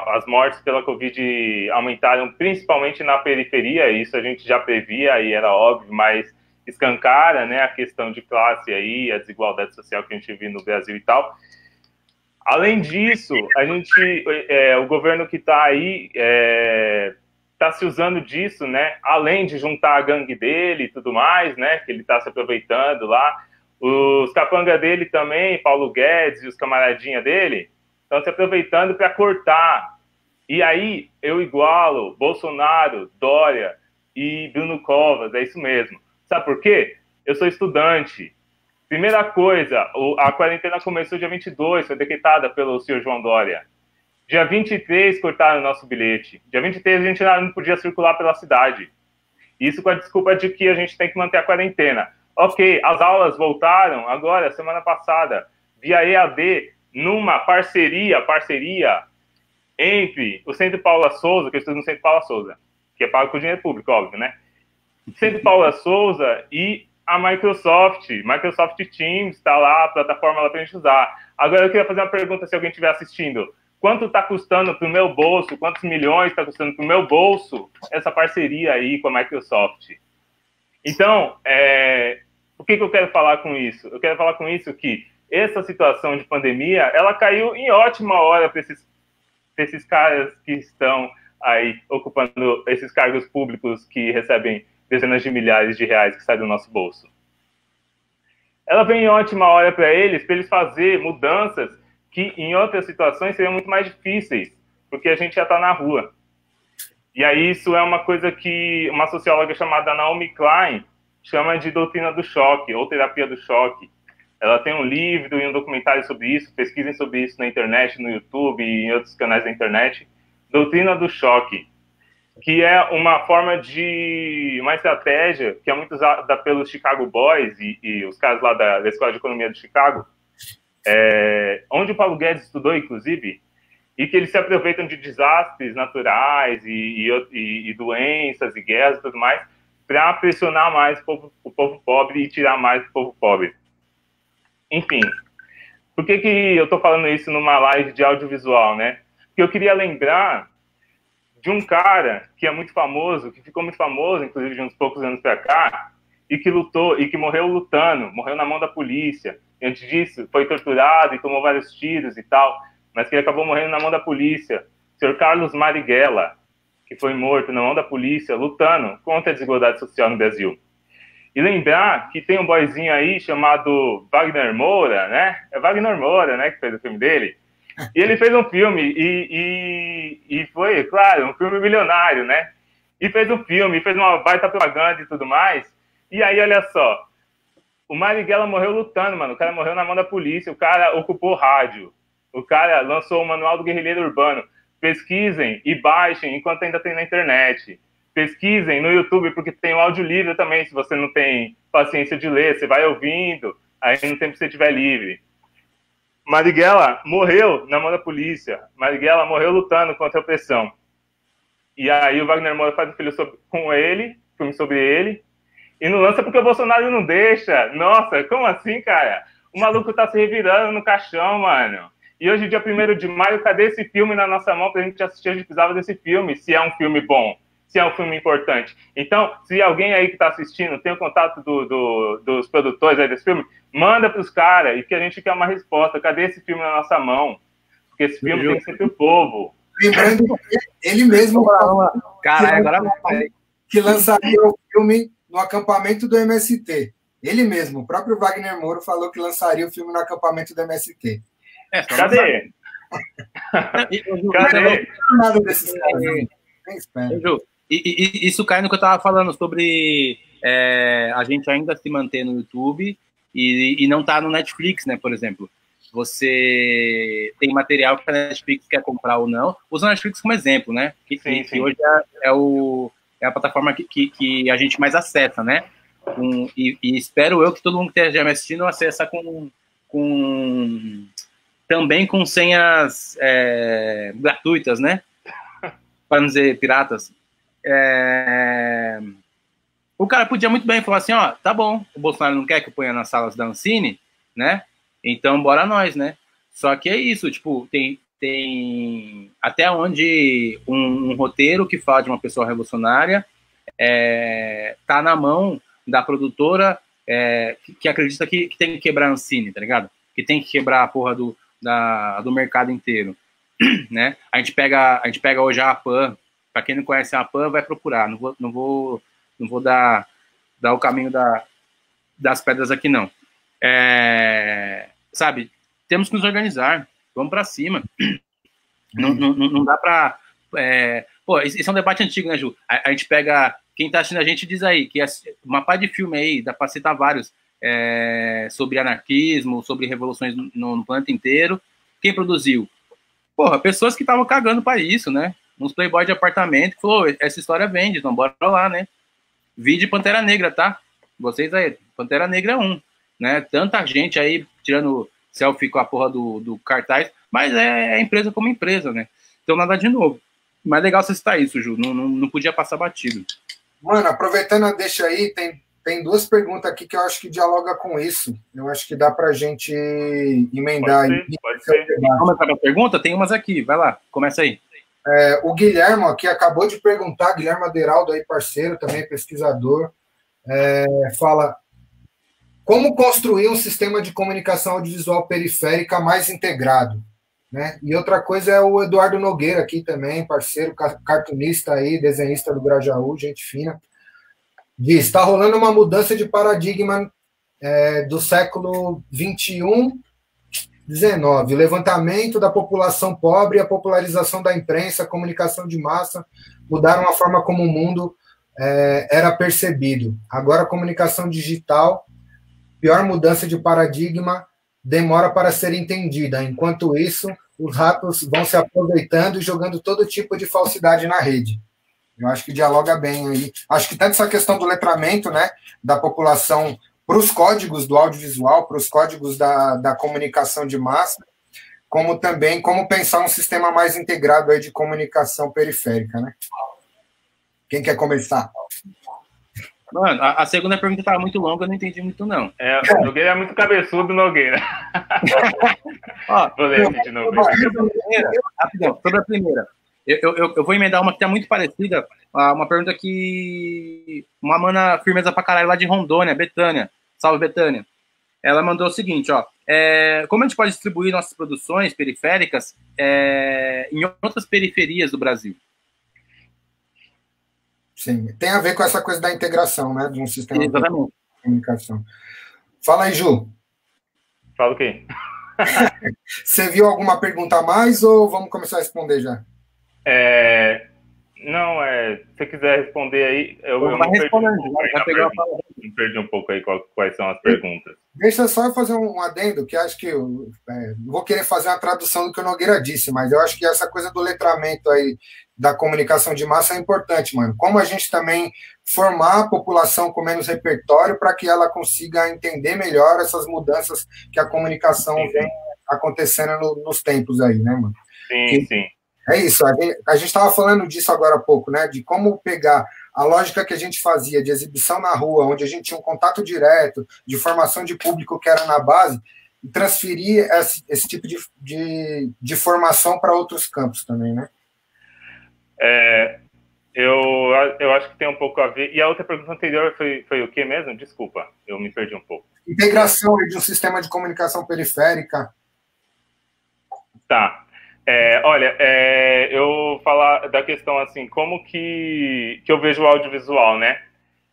as mortes pela Covid aumentaram principalmente na periferia. Isso a gente já previa e era óbvio, mas escancara, né, a questão de classe aí, a desigualdade social que a gente vive no Brasil e tal. Além disso, o governo que está aí está se usando disso, né, além de juntar a gangue dele e tudo mais, né, que ele está se aproveitando lá. Os capanga dele também, Paulo Guedes e os camaradinha dele, estão se aproveitando para cortar. E aí eu igualo Bolsonaro, Dória e Bruno Covas, é isso mesmo. Sabe por quê? Eu sou estudante. Primeira coisa, a quarentena começou dia 22, foi decretada pelo senhor João Dória. Dia 23 cortaram o nosso bilhete. Dia 23 a gente não podia circular pela cidade. Isso com a desculpa de que a gente tem que manter a quarentena. Ok, as aulas voltaram agora, semana passada, via EAD, numa parceria entre o Centro Paula Souza, que eu estudo no Centro Paula Souza, que é pago com dinheiro público, óbvio, né? Centro Paula Souza e a Microsoft Teams, está lá, a plataforma lá para a gente usar. Agora eu queria fazer uma pergunta, se alguém estiver assistindo. Quanto está custando para o meu bolso, quantos milhões está custando para o meu bolso essa parceria aí com a Microsoft? Então, o que eu quero falar com isso? Eu quero falar com isso que essa situação de pandemia, ela caiu em ótima hora para esses caras que estão aí ocupando esses cargos públicos que recebem dezenas de milhares de reais que saem do nosso bolso. Ela vem em ótima hora para eles fazer mudanças que em outras situações seriam muito mais difíceis, porque a gente já está na rua. E aí isso é uma coisa que uma socióloga chamada Naomi Klein chama de doutrina do choque, ou terapia do choque. Ela tem um livro e um documentário sobre isso, pesquisem sobre isso na internet, no YouTube e em outros canais da internet. Doutrina do choque, que é uma forma uma estratégia que é muito usada pelos Chicago Boys e os caras lá da Escola de Economia de Chicago, onde o Paulo Guedes estudou, inclusive, e que eles se aproveitam de desastres naturais e doenças e guerras e tudo mais, para pressionar mais o povo pobre e tirar mais do povo pobre. Enfim, por que eu estou falando isso numa live de audiovisual, né? Porque eu queria lembrar de um cara que é muito famoso, que ficou muito famoso, inclusive de uns poucos anos para cá, e que lutou, e que morreu lutando, morreu na mão da polícia. E antes disso, foi torturado e tomou vários tiros e tal, mas que ele acabou morrendo na mão da polícia. O senhor Carlos Marighella, que foi morto na mão da polícia, lutando contra a desigualdade social no Brasil. E lembrar que tem um boyzinho aí chamado Wagner Moura, né? É Wagner Moura, né, que fez o filme dele. E ele fez um filme, e foi, claro, um filme milionário, né? E fez um filme, fez uma baita propaganda e tudo mais. E aí, olha só, o Marighella morreu lutando, mano. O cara morreu na mão da polícia, o cara ocupou rádio. O cara lançou o Manual do Guerrilheiro Urbano. Pesquisem e baixem enquanto ainda tem na internet. Pesquisem no YouTube, porque tem o áudio livre também, se você não tem paciência de ler. Você vai ouvindo, aí no tempo que você estiver livre. Marighella morreu na mão da polícia. Marighella morreu lutando contra a opressão. E aí o Wagner Moura faz um filme sobre ele, e não lança porque o Bolsonaro não deixa. Nossa, como assim, cara? O maluco tá se revirando no caixão, mano. E hoje, dia 1º de maio, cadê esse filme na nossa mão pra gente assistir? A gente precisava desse filme, se é um filme bom, se é um filme importante. Então, se alguém aí que tá assistindo tem o contato dos produtores aí desse filme, manda pros caras, e que a gente quer uma resposta. Cadê esse filme na nossa mão? Porque esse filme tem que ser pro povo. Lembrando que ele mesmo Caralho, agora vai. Que lançaria o filme no acampamento do MST. Ele mesmo, o próprio Wagner Moura, falou que lançaria o filme no acampamento do MST. Cadê? Cadê? Nada desses caras, nem espero. E isso cai no que eu tava falando sobre a gente ainda se manter no YouTube e não tá no Netflix, né, por exemplo. Você tem material que a Netflix quer comprar ou não. Usa a Netflix como exemplo, né? Que hoje é a plataforma que a gente mais acessa, né? E espero eu que todo mundo que esteja me assistindo acessa também com senhas gratuitas, né? Para não dizer piratas. O cara podia muito bem falar assim, ó, tá bom, o Bolsonaro não quer que eu ponha nas salas da Ancine, né? Então bora nós, né? Só que é isso, tipo, tem até onde um roteiro que fala de uma pessoa revolucionária tá na mão da produtora que acredita que tem que quebrar a Ancine, tá ligado? Que tem que quebrar a porra do mercado inteiro, né? A gente pega hoje a APAN. Para quem não conhece a APAN, vai procurar. Não vou dar o caminho das pedras aqui, não. Sabe, temos que nos organizar. Vamos para cima. Não dá para... Pô, esse é um debate antigo, né, Ju? A gente pega... Quem tá assistindo a gente diz aí que uma par de filme aí, dá para citar vários, sobre anarquismo, sobre revoluções no planeta inteiro. Quem produziu? Porra, pessoas que estavam cagando para isso, né? Uns playboy de apartamento que falou, essa história vende, então bora lá, né? Vídeo Pantera Negra, tá? Vocês aí, Pantera Negra é um, né? Tanta gente aí tirando selfie com a porra do cartaz, mas é empresa como empresa, né? Então nada de novo. Mas legal você citar isso, Ju, não podia passar batido. Mano, aproveitando a deixa aí, tem duas perguntas aqui que eu acho que dialoga com isso. Eu acho que dá pra gente emendar. Pode ser. Vamos começar a pergunta? Tem umas aqui, vai lá, começa aí. O Guilherme aqui acabou de perguntar, Guilherme Aderaldo aí, parceiro, também pesquisador, fala: como construir um sistema de comunicação audiovisual periférica mais integrado? Né? E outra coisa é o Eduardo Nogueira aqui também, parceiro, cartunista aí, desenhista do Grajaú, gente fina. Diz: está rolando uma mudança de paradigma do século XXI, XIX, levantamento da população pobre, a popularização da imprensa, a comunicação de massa mudaram a forma como o mundo era percebido. Agora a comunicação digital, pior mudança de paradigma, demora para ser entendida. Enquanto isso, os ratos vão se aproveitando e jogando todo tipo de falsidade na rede. Eu acho que dialoga bem aí. Acho que tanto essa questão do letramento, né, da população para os códigos do audiovisual, para os códigos da comunicação de massa, como também como pensar um sistema mais integrado aí de comunicação periférica, né? Quem quer começar? Mano, a segunda pergunta estava muito longa, eu não entendi muito, não. O Nogueira é muito cabeçudo, Nogueira. Vou ler de novo. Rapidão, sobre a primeira. Eu vou emendar uma que tá muito parecida, uma pergunta que uma mana firmeza pra caralho lá de Rondônia, Betânia. Salve, Betânia. Ela mandou o seguinte, ó. Como a gente pode distribuir nossas produções periféricas em outras periferias do Brasil? Sim, tem a ver com essa coisa da integração, né, de um sistema de comunicação. Fala aí, Ju. Fala o quê? Você viu alguma pergunta a mais ou vamos começar a responder já? Não, se você quiser responder aí, eu perdi um pouco aí quais são as perguntas. Deixa só eu fazer um adendo, que acho que vou querer fazer uma tradução do que o Nogueira disse, mas eu acho que essa coisa do letramento aí da comunicação de massa é importante, mano. Como a gente também formar a população com menos repertório para que ela consiga entender melhor essas mudanças que a comunicação vem acontecendo nos tempos aí, né, mano? Sim. É isso, a gente estava falando disso agora há pouco, né? De como pegar a lógica que a gente fazia de exibição na rua, onde a gente tinha um contato direto, de formação de público que era na base, e transferir esse tipo de formação para outros campos também, né? Eu acho que tem um pouco a ver. E a outra pergunta anterior foi o que mesmo? Desculpa, eu me perdi um pouco. Integração de um sistema de comunicação periférica. Tá. Olha, eu falar da questão, assim, como que eu vejo o audiovisual, né?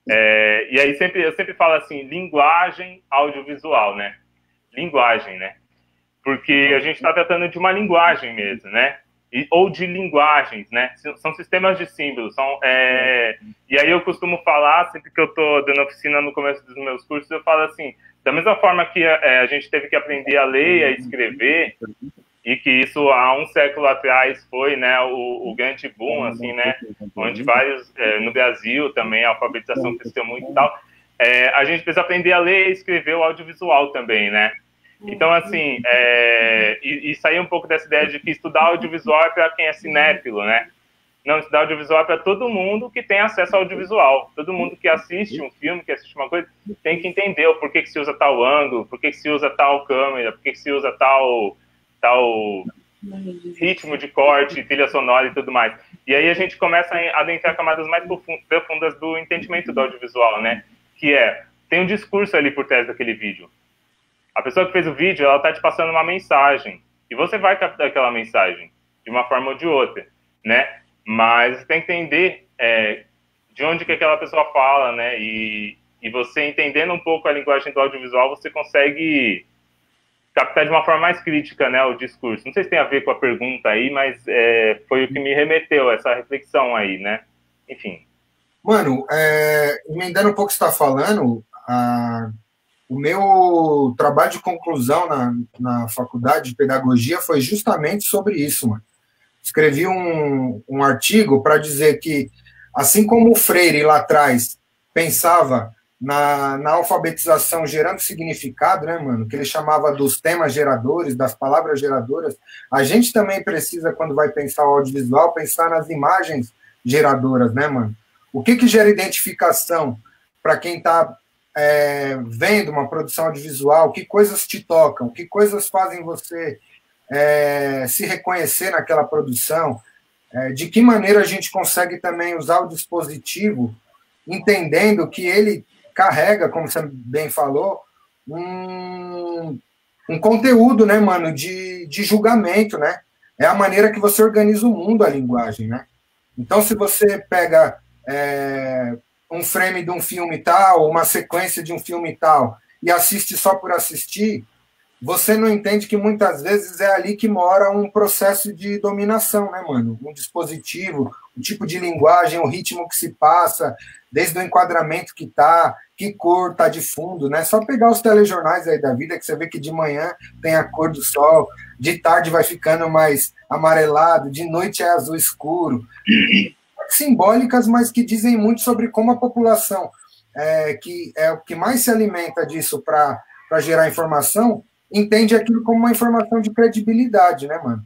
E aí eu sempre falo assim, linguagem audiovisual, né? Linguagem, né? Porque a gente está tratando de uma linguagem mesmo, né? Ou de linguagens, né? São sistemas de símbolos. E aí eu costumo falar, sempre que eu estou dando oficina no começo dos meus cursos, eu falo assim, da mesma forma que a gente teve que aprender a ler e a escrever, e que isso há um século atrás foi, né, o grande boom, assim, né, onde vários, no Brasil também, a alfabetização cresceu muito e tal, a gente precisa aprender a ler e escrever o audiovisual também, né? Então, assim, e sair um pouco dessa ideia de que estudar audiovisual é para quem é cinéfilo, né? Não, estudar audiovisual é para todo mundo que tem acesso ao audiovisual. Todo mundo que assiste um filme, que assiste uma coisa, tem que entender o porquê que se usa tal ângulo, porquê que se usa tal câmera, porquê que se usa tal ritmo de corte, trilha sonora e tudo mais. E aí a gente começa a adentrar camadas mais profundas do entendimento do audiovisual, né? Que tem um discurso ali por trás daquele vídeo. A pessoa que fez o vídeo, ela tá te passando uma mensagem. E você vai captar aquela mensagem, de uma forma ou de outra, né? Mas você tem que entender de onde que aquela pessoa fala, né? E você entendendo um pouco a linguagem do audiovisual, você consegue captar de uma forma mais crítica, né, o discurso. Não sei se tem a ver com a pergunta aí, mas foi o que me remeteu, essa reflexão aí, né? Enfim. Mano, emendando um pouco o que você está falando, o meu trabalho de conclusão na faculdade de pedagogia foi justamente sobre isso, mano. Escrevi um artigo para dizer que, assim como o Freire lá atrás pensava na alfabetização gerando significado, né, mano, que ele chamava dos temas geradores, das palavras geradoras, a gente também precisa, quando vai pensar o audiovisual, pensar nas imagens geradoras, né, mano? O que gera identificação para quem está vendo uma produção audiovisual? Que coisas te tocam? Que coisas fazem você se reconhecer naquela produção? De que maneira a gente consegue também usar o dispositivo, entendendo que ele carrega, como você bem falou, um conteúdo, né, mano, de julgamento, né? É a maneira que você organiza o mundo, a linguagem, né? Então, se você pega um frame de um filme tal, uma sequência de um filme tal, e assiste só por assistir, você não entende que muitas vezes é ali que mora um processo de dominação, né, mano? Um dispositivo, o tipo de linguagem, o ritmo que se passa, desde o enquadramento que tá, que cor tá de fundo, né? Só pegar os telejornais aí da vida, que você vê que de manhã tem a cor do sol, de tarde vai ficando mais amarelado, de noite é azul escuro. Simbólicas, mas que dizem muito sobre como a população, que é o que mais se alimenta disso para gerar informação, entende aquilo como uma informação de credibilidade, né, mano?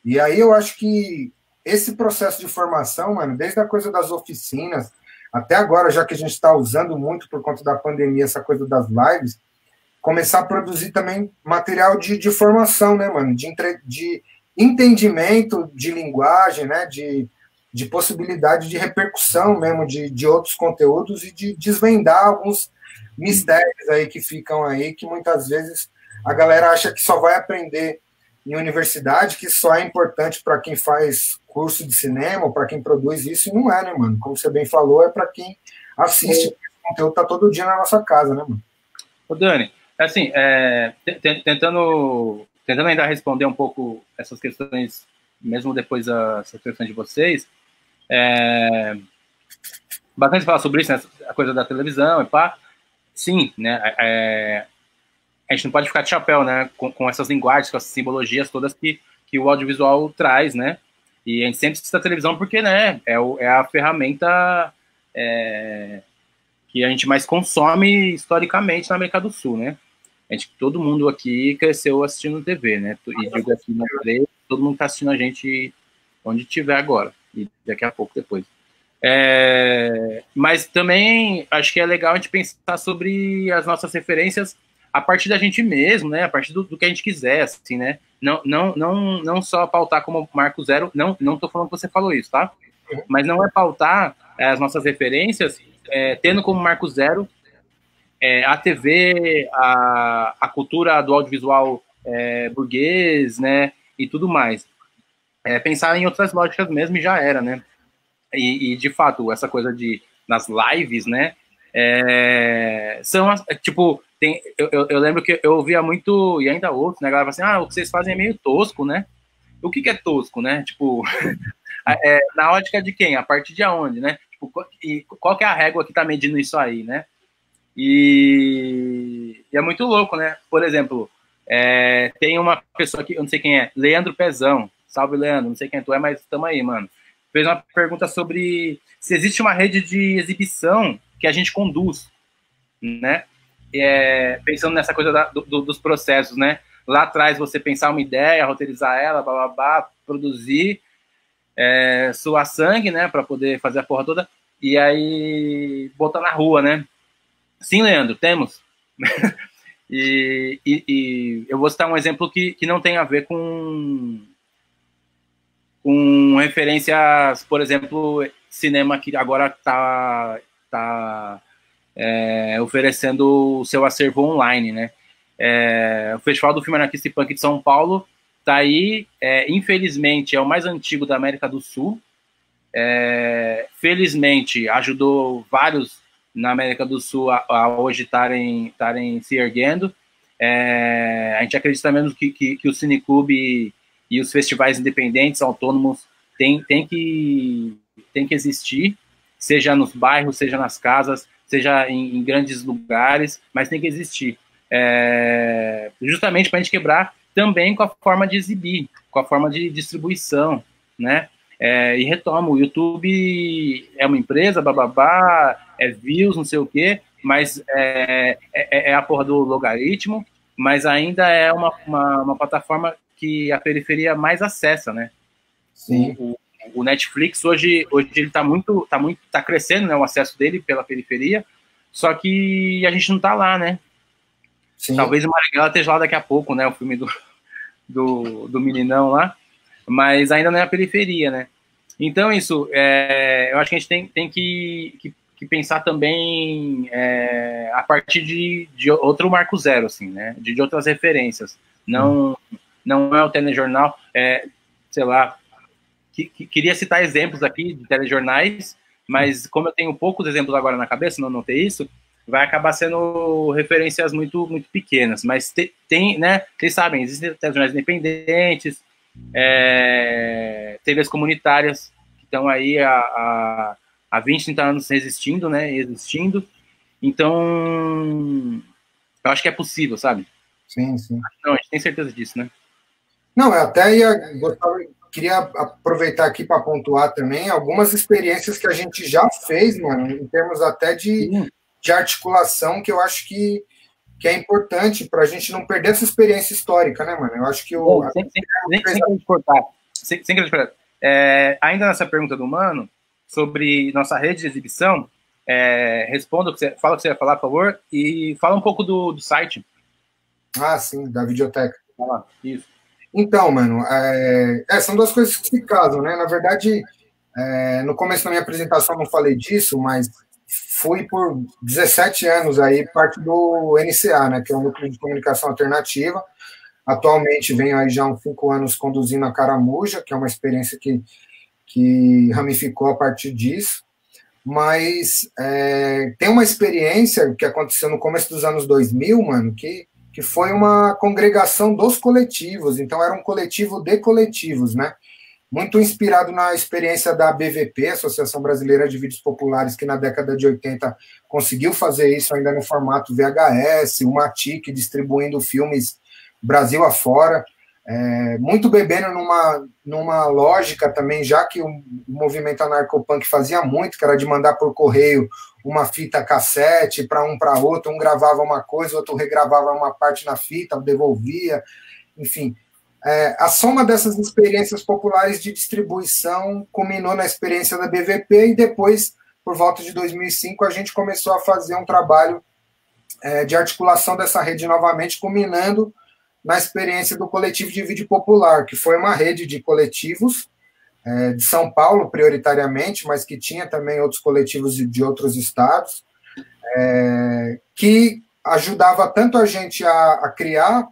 E aí eu acho que esse processo de formação, mano, desde a coisa das oficinas, até agora, já que a gente está usando muito por conta da pandemia essa coisa das lives, começar a produzir também material de formação, né, mano? De entendimento de linguagem, né? De possibilidade de repercussão mesmo de outros conteúdos e de desvendar alguns mistérios aí que ficam aí, que muitas vezes a galera acha que só vai aprender em universidade, que só é importante para quem faz curso de cinema, ou para quem produz isso, e não é, né, mano? Como você bem falou, é para quem assiste. O conteúdo tá todo dia na nossa casa, né, mano? Ô, Dani, assim, tentando ainda responder um pouco essas questões, mesmo depois das questões de vocês, bastante falar sobre isso, né, a coisa da televisão e pá. Sim, né, a gente não pode ficar de chapéu, né, com essas linguagens, com essas simbologias todas que o audiovisual traz, né, e a gente sempre cita a televisão porque, né, é a ferramenta que a gente mais consome historicamente na América do Sul, né. Todo mundo aqui cresceu assistindo TV, né, e digo aqui na frente, todo mundo está assistindo a gente onde tiver agora, e daqui a pouco depois. Mas também acho que é legal a gente pensar sobre as nossas referências a partir da gente mesmo, né? A partir do que a gente quiser, assim, né? Não só pautar como marco zero, não tô falando que você falou isso, tá? Mas não é pautar as nossas referências tendo como marco zero a TV, a cultura do audiovisual burguês, né? E tudo mais. pensar em outras lógicas mesmo e já era, né? E de fato, essa coisa nas lives, né? São, tipo, eu lembro que eu ouvia muito, e ainda ouço, né? A galera fala assim, o que vocês fazem é meio tosco, né? O que é tosco, né? Tipo, na ótica de quem? A partir de aonde, né? Tipo, qual que é a régua que tá medindo isso aí, né? E é muito louco, né? Por exemplo, tem uma pessoa aqui, eu não sei quem é, Leandro Pezão. Salve, Leandro, não sei quem tu é, mas estamos aí, mano. Fez uma pergunta sobre se existe uma rede de exibição que a gente conduz, né? Pensando nessa coisa dos processos, né? Lá atrás você pensar uma ideia, roteirizar ela, blá, blá, blá, produzir, suar sangue, né? Para poder fazer a porra toda, e aí botar na rua, né? Sim, Leandro, temos. e eu vou citar um exemplo que não tem a ver com referências, por exemplo, cinema que agora está oferecendo o seu acervo online, né? O Festival do Filme Anarquista e Punk de São Paulo está aí, infelizmente, é o mais antigo da América do Sul. Felizmente, ajudou vários na América do Sul a hoje estarem se erguendo. A gente acredita mesmo que o Cineclube e os festivais independentes, autônomos, tem que existir, seja nos bairros, seja nas casas, seja em grandes lugares, mas tem que existir. Justamente para a gente quebrar também com a forma de exibir, com a forma de distribuição, né? E retomo, o YouTube é uma empresa, bababá, views, não sei o quê, mas é a porra do logaritmo, mas ainda é uma plataforma que a periferia mais acessa, né? Sim. O Netflix hoje ele tá crescendo, né, o acesso dele pela periferia, só que a gente não tá lá, né? Sim. Talvez o Marighella esteja lá daqui a pouco, né, o filme do meninão lá, mas ainda não é a periferia, né? Então isso, eu acho que a gente tem que pensar também a partir de outro marco zero, assim, né? De outras referências. Não é o telejornal, sei lá, queria citar exemplos aqui de telejornais, mas como eu tenho poucos exemplos agora na cabeça, não notei isso, vai acabar sendo referências muito, muito pequenas. Mas tem, né? Vocês sabem, existem telejornais independentes, TVs comunitárias que estão aí há 20, 30 anos resistindo, né? Existindo. Então, eu acho que é possível, sabe? Sim, sim. Não, a gente tem certeza disso, né? Não, eu até queria aproveitar aqui para pontuar também algumas experiências que a gente já fez, mano, em termos até de articulação, que eu acho que é importante para a gente não perder essa experiência histórica, né, mano? Eu acho que sem querer cortar. Ainda nessa pergunta do Mano, sobre nossa rede de exibição, responda fala o que você vai falar, por favor, e fala um pouco do site. Ah, sim, da videoteca. Isso. Então, mano, são duas coisas que se casam, né? Na verdade, no começo da minha apresentação não falei disso, mas fui por 17 anos aí parte do NCA, né? Que é o Núcleo de Comunicação Alternativa. Atualmente venho aí já há uns 5 anos conduzindo a Caramuja, que é uma experiência que ramificou a partir disso. Mas tem uma experiência que aconteceu no começo dos anos 2000, mano, que foi uma congregação dos coletivos, então era um coletivo de coletivos, né? Muito inspirado na experiência da BVP, Associação Brasileira de Vídeos Populares, que na década de 80 conseguiu fazer isso ainda no formato VHS, o Matic distribuindo filmes Brasil afora, muito bebendo numa lógica também, já que o movimento anarcopunk fazia muito, que era de mandar por correio uma fita cassete para outro, um gravava uma coisa, outro regravava uma parte na fita, devolvia, enfim. A soma dessas experiências populares de distribuição culminou na experiência da BVP e depois, por volta de 2005, a gente começou a fazer um trabalho de articulação dessa rede novamente, culminando na experiência do Coletivo de Vídeo Popular, que foi uma rede de coletivos de São Paulo, prioritariamente, mas que tinha também outros coletivos de outros estados, que ajudava tanto a gente a criar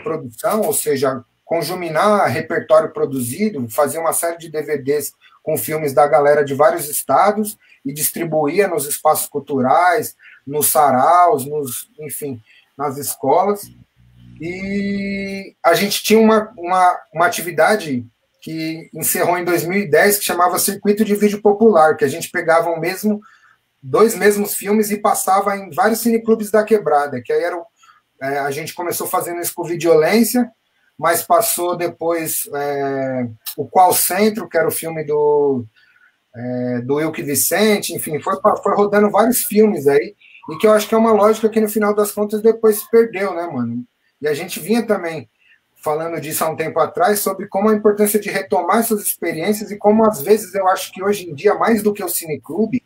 produção, ou seja, conjuminar repertório produzido, fazer uma série de DVDs com filmes da galera de vários estados e distribuía nos espaços culturais, nos saraus, enfim, nas escolas. E a gente tinha uma atividade que encerrou em 2010, que chamava Circuito de Vídeo Popular, que a gente pegava dois mesmos filmes e passava em vários cineclubes da Quebrada, que aí a gente começou fazendo isso com Videolência, mas passou depois o Qual Centro, que era o filme do Wilke Vicente, enfim, foi rodando vários filmes aí, e que eu acho que é uma lógica que no final das contas depois se perdeu, né, mano? E a gente vinha também falando disso há um tempo atrás, sobre como a importância de retomar essas experiências e como às vezes eu acho que hoje em dia, mais do que o cineclube,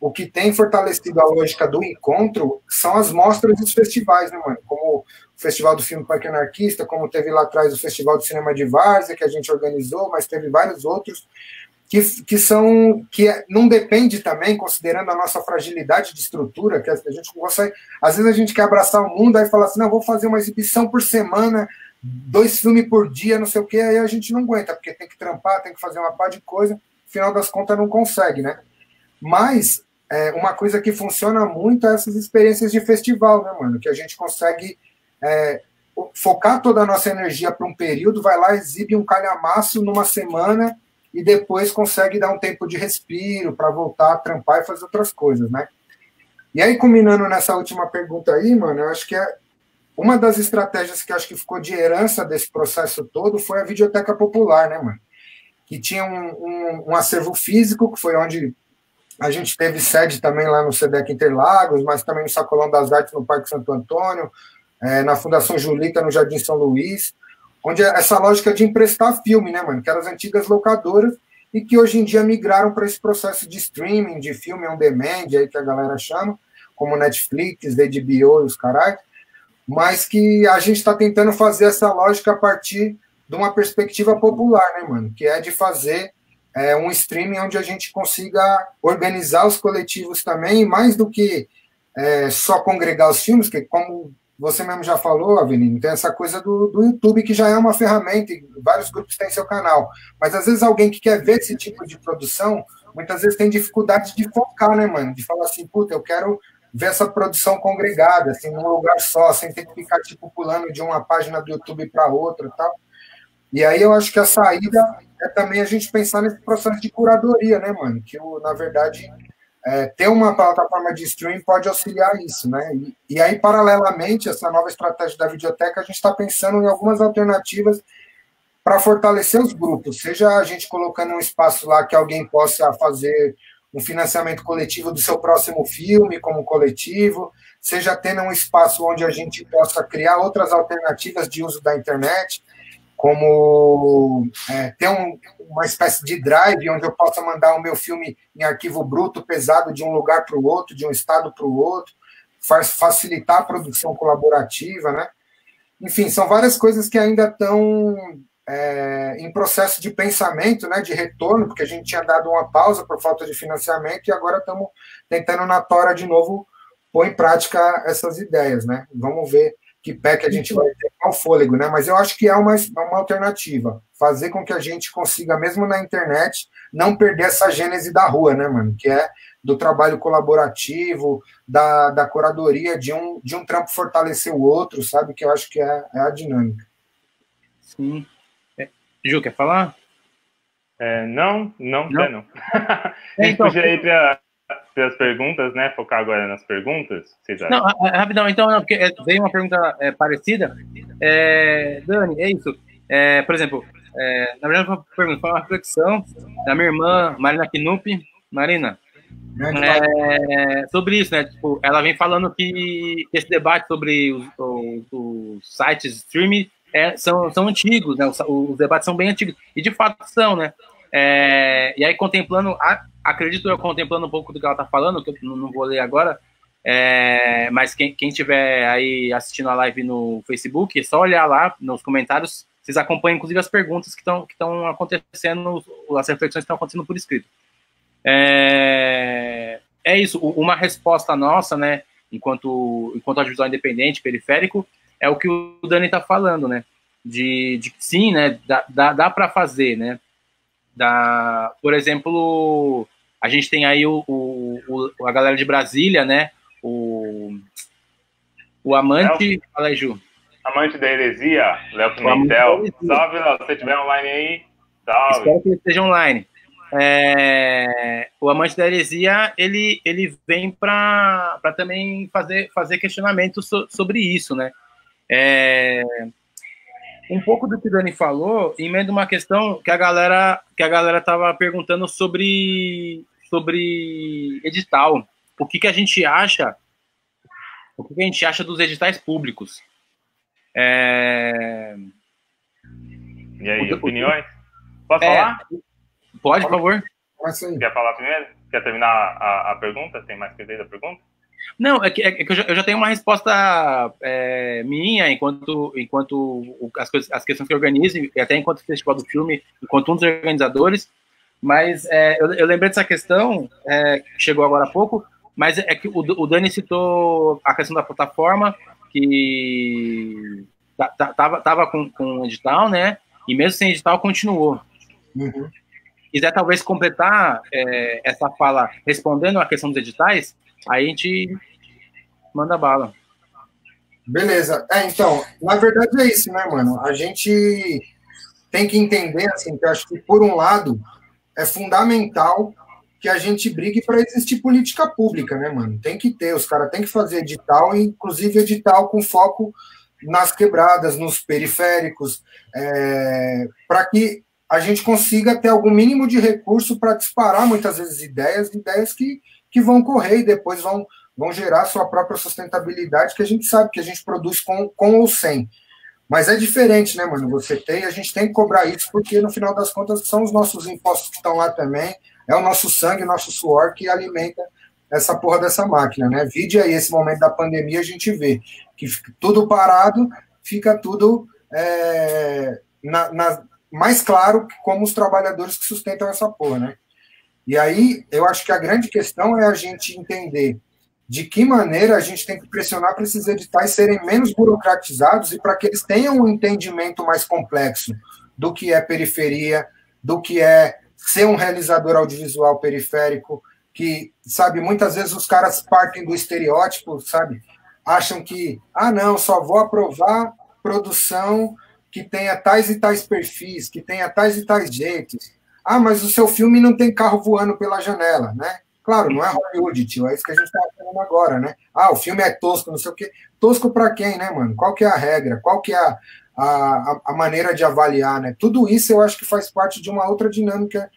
o que tem fortalecido a lógica do encontro são as mostras dos festivais, né, mano? Como o Festival do Filme Parque Anarquista, como teve lá atrás o Festival de Cinema de Várzea, que a gente organizou, mas teve vários outros, que não depende também, considerando a nossa fragilidade de estrutura, que a gente consegue. Às vezes a gente quer abraçar o mundo, aí fala assim, não, vou fazer uma exibição por semana, 2 filmes por dia, não sei o quê, aí a gente não aguenta, porque tem que trampar, tem que fazer uma par de coisa, no final das contas não consegue, né? Mas uma coisa que funciona muito é essas experiências de festival, né, mano? Que a gente consegue focar toda a nossa energia para um período, vai lá, exibe um calhamaço numa semana e depois consegue dar um tempo de respiro para voltar a trampar e fazer outras coisas, né? E aí, culminando nessa última pergunta aí, mano, eu acho que uma das estratégias que acho que ficou de herança desse processo todo foi a Videoteca Popular, né, mano? Que tinha um acervo físico, que foi onde a gente teve sede também lá no SEDEC Interlagos, mas também no Sacolão das Artes, no Parque Santo Antônio, na Fundação Julita, no Jardim São Luís, onde essa lógica de emprestar filme, né, mano, que eram as antigas locadoras e que hoje em dia migraram para esse processo de streaming, de filme on demand, aí que a galera chama, como Netflix, HBO e os caras, mas que a gente está tentando fazer essa lógica a partir de uma perspectiva popular, né, mano, que é de fazer um streaming onde a gente consiga organizar os coletivos também, e mais do que só congregar os filmes, que como você mesmo já falou, Avelino, tem essa coisa do YouTube, que já é uma ferramenta, e vários grupos têm seu canal, mas às vezes alguém que quer ver esse tipo de produção, muitas vezes tem dificuldade de focar, né, mano, de falar assim, puta, eu quero ver essa produção congregada, assim, num lugar só, sem ter que ficar, tipo, pulando de uma página do YouTube para outra e tal. E aí eu acho que a saída é também a gente pensar nesse processo de curadoria, né, mano? Que, na verdade, ter uma plataforma de streaming pode auxiliar isso, né? E aí, paralelamente, essa nova estratégia da videoteca, a gente está pensando em algumas alternativas para fortalecer os grupos, seja a gente colocando um espaço lá que alguém possa fazer um financiamento coletivo do seu próximo filme como coletivo, seja tendo um espaço onde a gente possa criar outras alternativas de uso da internet, como ter uma espécie de drive onde eu possa mandar o meu filme em arquivo bruto, pesado, de um lugar para o outro, de um estado para o outro, facilitar a produção colaborativa, né? Enfim, são várias coisas que ainda estão em processo de pensamento, né, de retorno, porque a gente tinha dado uma pausa por falta de financiamento e agora estamos tentando na tora de novo pôr em prática essas ideias, né? Vamos ver que pé que a gente vai ter ao fôlego, né? Mas eu acho que é uma alternativa, fazer com que a gente consiga, mesmo na internet, não perder essa gênese da rua, né, mano? Que é do trabalho colaborativo, da curadoria, de um trampo fortalecer o outro, sabe? Que eu acho que é a dinâmica. Sim. Ju, quer falar? Não. Então, podia ir para as perguntas, né? Focar agora nas perguntas. Não, rapidão, então, porque veio uma pergunta parecida. Dani, é isso. Por exemplo, na verdade, foi uma reflexão da minha irmã, Marina Knupp. Marina, sobre isso, né? Tipo, ela vem falando que esse debate sobre os sites de streaming são antigos, né? Os debates são bem antigos, e de fato são, né? E aí, acredito eu, contemplando um pouco do que ela está falando, que eu não vou ler agora, mas quem estiver aí assistindo a live no Facebook, é só olhar lá nos comentários, vocês acompanham inclusive as perguntas que estão acontecendo, as reflexões que estão acontecendo por escrito. É isso, uma resposta nossa, né, enquanto audiovisual independente, periférico, é o que o Dani está falando, né? de que sim, né, dá para fazer, né? Por exemplo, a gente tem aí a galera de Brasília, né? O Amante. Fala aí, Ju. Amante da Heresia, Léo O Amante da Pimentel. Heresia. Salve, Léo. Se você estiver online aí, salve. Espero que ele esteja online. O Amante da Heresia, ele vem para também fazer questionamentos sobre isso, né? Um pouco do que o Dani falou, emenda uma questão que a galera estava perguntando sobre edital. O que a gente acha dos editais públicos? E aí, opiniões? Posso falar? Pode, por favor. Quer falar primeiro? Quer terminar a pergunta? Tem mais que da pergunta? Não, é que eu já tenho uma resposta minha, enquanto as questões que eu organizo, e até enquanto Festival do Filme, enquanto um dos organizadores, mas eu lembrei dessa questão, que chegou agora há pouco, mas é que o Dani citou a questão da plataforma, que tava com edital, né, e mesmo sem edital continuou. Uhum. Quiser talvez completar essa fala respondendo a questão dos editais, aí a gente manda bala. Beleza. Então, na verdade é isso, né, mano? A gente tem que entender, assim, que eu acho que, por um lado, é fundamental que a gente brigue para existir política pública, né, mano? Tem que ter, os caras têm que fazer edital, inclusive edital com foco nas quebradas, nos periféricos, para que a gente consiga ter algum mínimo de recurso para disparar, muitas vezes, ideias que vão correr e depois vão gerar sua própria sustentabilidade, que a gente sabe que a gente produz com ou sem. Mas é diferente, né, mano? A gente tem que cobrar isso, porque no final das contas são os nossos impostos que estão lá também, é o nosso sangue, o nosso suor que alimenta essa porra dessa máquina, né? Vide aí esse momento da pandemia, a gente vê que fica tudo parado, fica tudo mais claro como os trabalhadores que sustentam essa porra, né? E aí, eu acho que a grande questão é a gente entender de que maneira a gente tem que pressionar para esses editais serem menos burocratizados e para que eles tenham um entendimento mais complexo do que é periferia, do que é ser um realizador audiovisual periférico, que, sabe, muitas vezes os caras partem do estereótipo, sabe, acham que, não, só vou aprovar produção que tenha tais e tais perfis, que tenha tais e tais jeitos. Mas o seu filme não tem carro voando pela janela, né? Claro, não é Hollywood, tio, é isso que a gente está falando agora, né? O filme é tosco, não sei o quê. Tosco para quem, né, mano? Qual que é a regra? Qual que é a maneira de avaliar, né? Tudo isso eu acho que faz parte de uma outra dinâmica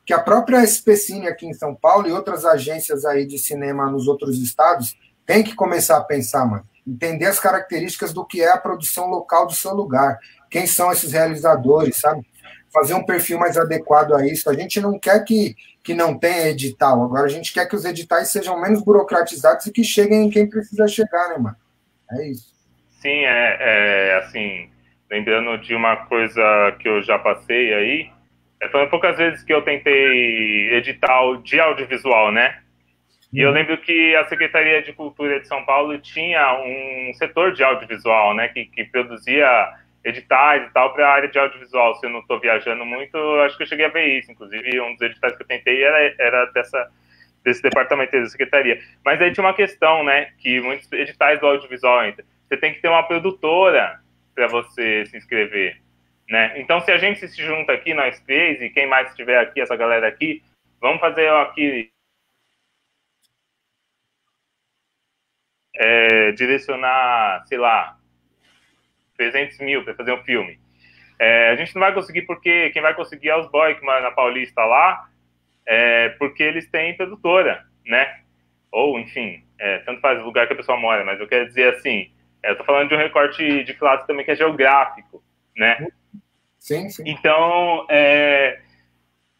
que a própria SPCine aqui em São Paulo e outras agências aí de cinema nos outros estados tem que começar a pensar, mano. Entender as características do que é a produção local do seu lugar. Quem são esses realizadores, sabe? Fazer um perfil mais adequado a isso. A gente não quer que não tenha edital. Agora a gente quer que os editais sejam menos burocratizados e que cheguem em quem precisa chegar, né, mano? É isso. Sim, assim, lembrando de uma coisa que eu já passei aí, foram poucas vezes que eu tentei edital de audiovisual, né? E eu lembro que a Secretaria de Cultura de São Paulo tinha um setor de audiovisual, né, que produzia editais e tal para a área de audiovisual. Se eu não estou viajando muito, acho que eu cheguei a ver isso. Inclusive, um dos editais que eu tentei era desse departamento da secretaria. Mas aí tinha uma questão, né, que muitos editais do audiovisual entram. Você tem que ter uma produtora para você se inscrever, né? Então, se a gente se junta aqui, nós três, e quem mais estiver aqui, essa galera aqui, vamos fazer aqui... direcionar, sei lá, 300 mil para fazer um filme. A gente não vai conseguir porque quem vai conseguir é os boys que moram na Paulista lá, porque eles têm produtora, né? Ou, enfim, tanto faz o lugar que a pessoa mora, mas eu quero dizer assim, eu tô falando de um recorte de classe também que é geográfico, né? Sim, sim. Então,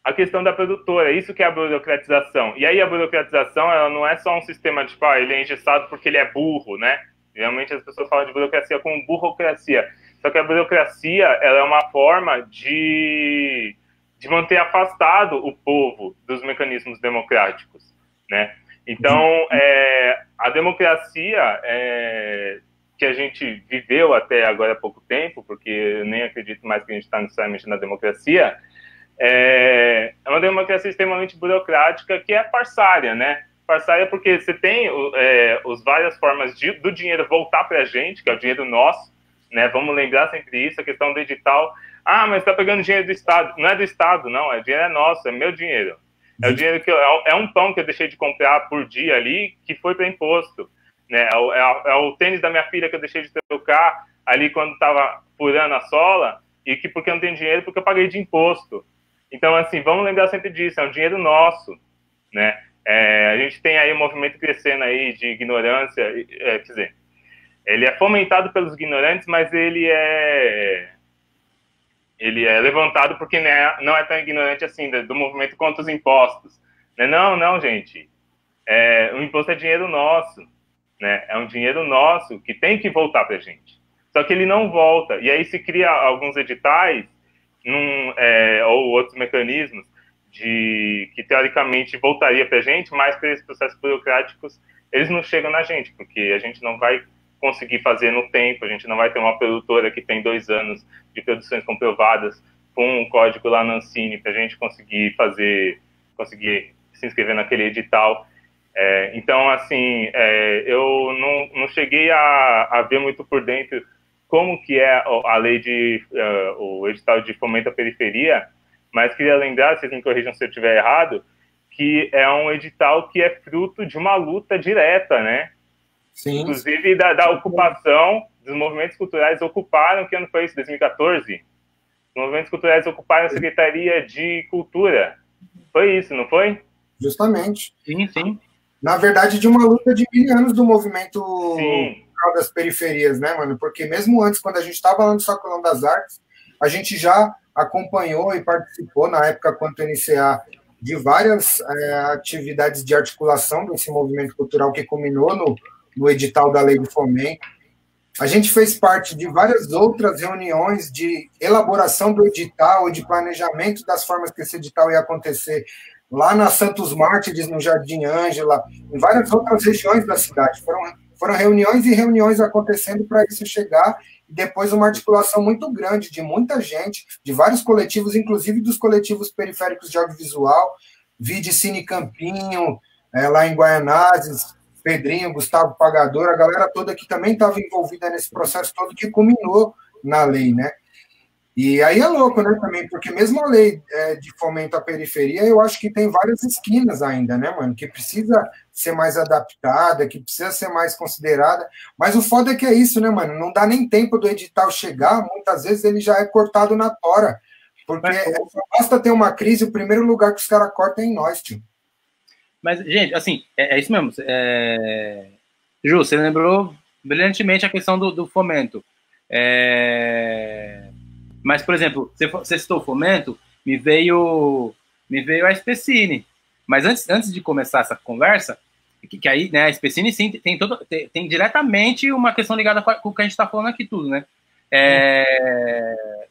a questão da produtora, isso que é a burocratização. E aí a burocratização, ela não é só um sistema de, ele é engessado porque ele é burro, né? Realmente as pessoas falam de burocracia como burocracia. Só que a burocracia, ela é uma forma de manter afastado o povo dos mecanismos democráticos, né? Então, a democracia que a gente viveu até agora há pouco tempo, porque eu nem acredito mais que a gente está necessariamente na democracia, é uma democracia extremamente burocrática que é parsária, né? Parsária porque você tem as várias formas do dinheiro voltar para a gente, que é o dinheiro nosso, né? Vamos lembrar sempre isso, a questão do edital. Ah, mas está pegando dinheiro do Estado. Não é do Estado, não. O dinheiro é nosso, é meu dinheiro. É o dinheiro que é um pão que eu deixei de comprar por dia ali, que foi para imposto. Né? É o tênis da minha filha que eu deixei de trocar ali quando estava furando a sola, e que porque eu não tenho dinheiro, porque eu paguei de imposto. Então, assim, vamos lembrar sempre disso, é um dinheiro nosso, né? A gente tem aí um movimento crescendo aí de ignorância, quer dizer, ele é fomentado pelos ignorantes, mas ele é levantado porque não é tão ignorante assim, do movimento contra os impostos. Né? Não, gente, o imposto é dinheiro nosso, né? É um dinheiro nosso que tem que voltar para a gente. Só que ele não volta, e aí se cria alguns editais, ou outros mecanismos que teoricamente voltaria para a gente, mas para esses processos burocráticos eles não chegam na gente, porque a gente não vai conseguir fazer no tempo, a gente não vai ter uma produtora que tem 2 anos de produções comprovadas com um código lá na Ancine para a gente conseguir se inscrever naquele edital. Então, assim, eu não cheguei a ver muito por dentro como que é a lei o edital de fomento à periferia, mas queria lembrar, vocês me corrijam se eu estiver errado, que é um edital que é fruto de uma luta direta, né? Sim. Inclusive da ocupação, dos movimentos culturais ocuparam, que ano foi isso? 2014? Os movimentos culturais ocuparam a Secretaria de Cultura. Foi isso, não foi? Justamente. Sim. Na verdade, de uma luta de 1000 anos do movimento das periferias, né, mano? Porque mesmo antes, quando a gente estava lá no Sacolão das Artes, a gente já acompanhou e participou, na época, quanto NCA, de várias atividades de articulação desse movimento cultural que culminou no edital da Lei do Fomento. A gente fez parte de várias outras reuniões de elaboração do edital e de planejamento das formas que esse edital ia acontecer lá na Santos Mártires, no Jardim Ângela, em várias outras regiões da cidade. Foram reuniões e reuniões acontecendo para isso chegar, e depois uma articulação muito grande de muita gente, de vários coletivos, inclusive dos coletivos periféricos de audiovisual, Vide Cine Campinho, lá em Guaianazes, Pedrinho, Gustavo Pagador, a galera toda que também estava envolvida nesse processo todo que culminou na lei, né? E aí é louco, né, também, porque mesmo a lei de fomento à periferia, eu acho que tem várias esquinas ainda, né, mano, que precisa ser mais adaptada, que precisa ser mais considerada, mas o foda é que é isso, né, mano, não dá nem tempo do edital chegar, muitas vezes ele já é cortado na tora, porque basta ter uma crise, o primeiro lugar que os caras cortam é em nós, tio. Mas, gente, assim, é isso mesmo. Ju, você lembrou brilhantemente a questão do fomento. Mas, por exemplo, você citou o fomento, me veio a Specine. Mas antes de começar essa conversa, que aí, né, a Specine, sim, tem diretamente uma questão ligada com o que a gente está falando aqui tudo, né?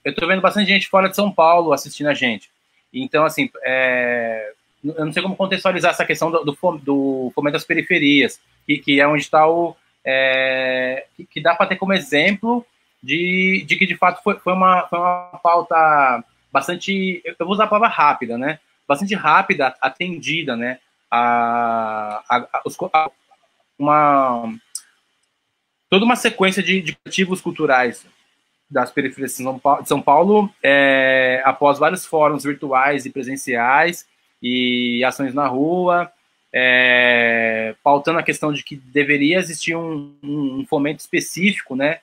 Eu estou vendo bastante gente fora de São Paulo assistindo a gente. Então, assim, eu não sei como contextualizar essa questão do fomento às periferias, que é um edital que dá para ter como exemplo de que, de fato, foi uma pauta bastante, eu vou usar a palavra rápida, né? Bastante rápida, atendida, né? Toda uma sequência de ativos culturais das periferias de São Paulo, após vários fóruns virtuais e presenciais e ações na rua, pautando a questão de que deveria existir um fomento específico, né,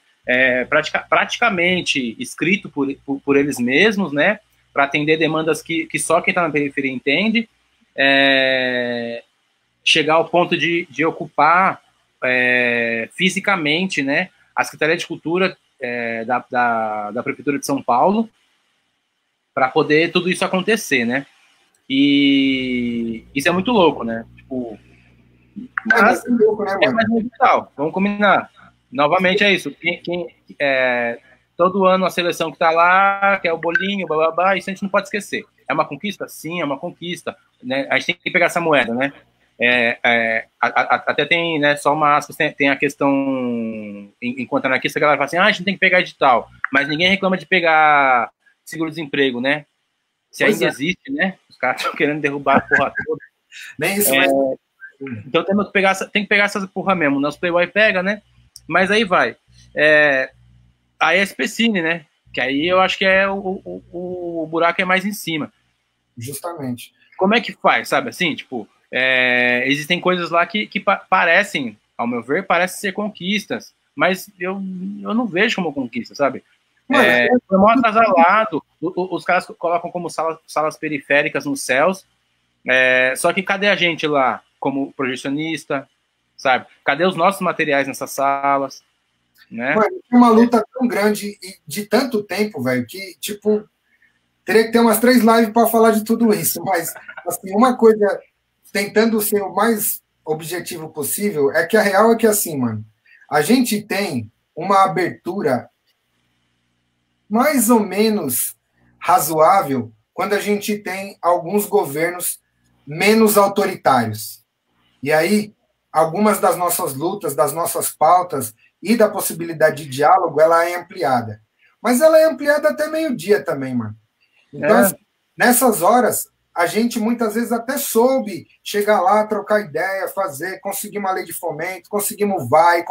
praticamente escrito por eles mesmos, né, para atender demandas que só quem está na periferia entende, chegar ao ponto de ocupar fisicamente, né, a Secretaria de Cultura da Prefeitura de São Paulo, para poder tudo isso acontecer, né? E isso é muito louco, né? Tipo, mas é mais digital, vamos combinar. Novamente é isso. Todo ano a seleção que está lá, que é o bolinho, blá, blá, blá, isso a gente não pode esquecer. É uma conquista? Sim, é uma conquista. Né? A gente tem que pegar essa moeda, né? Até tem, né, só uma aspas, tem a questão, enquanto anarquista, a galera fala assim, a gente tem que pegar edital, mas ninguém reclama de pegar seguro-desemprego, né? Se ainda existe, né? Os caras estão querendo derrubar a porra toda. Nem isso, então tem que pegar essas porra mesmo. Nosso Playboy pega, né? Mas aí vai. A SPCine, né? Que aí eu acho que o buraco é mais em cima. Justamente. Como é que faz, sabe? Assim, tipo, existem coisas lá que parecem, ao meu ver, parecem ser conquistas, mas eu não vejo como conquista, sabe? Foi mó atrasalado. Os caras colocam como salas periféricas nos céus. Só que cadê a gente lá, como projecionista, sabe? Cadê os nossos materiais nessas salas? Né? Mano, é uma luta tão grande e de tanto tempo, velho, que, tipo, teria que ter umas 3 lives para falar de tudo isso, mas, assim, uma coisa, tentando ser o mais objetivo possível, é que a real é que, assim, mano, a gente tem uma abertura mais ou menos razoável quando a gente tem alguns governos menos autoritários. E aí, algumas das nossas lutas, das nossas pautas e da possibilidade de diálogo, ela é ampliada. Mas ela é ampliada até meio-dia também, mano. Então, assim, nessas horas, a gente muitas vezes até soube chegar lá, trocar ideia, fazer, conseguir uma lei de fomento, conseguimos vai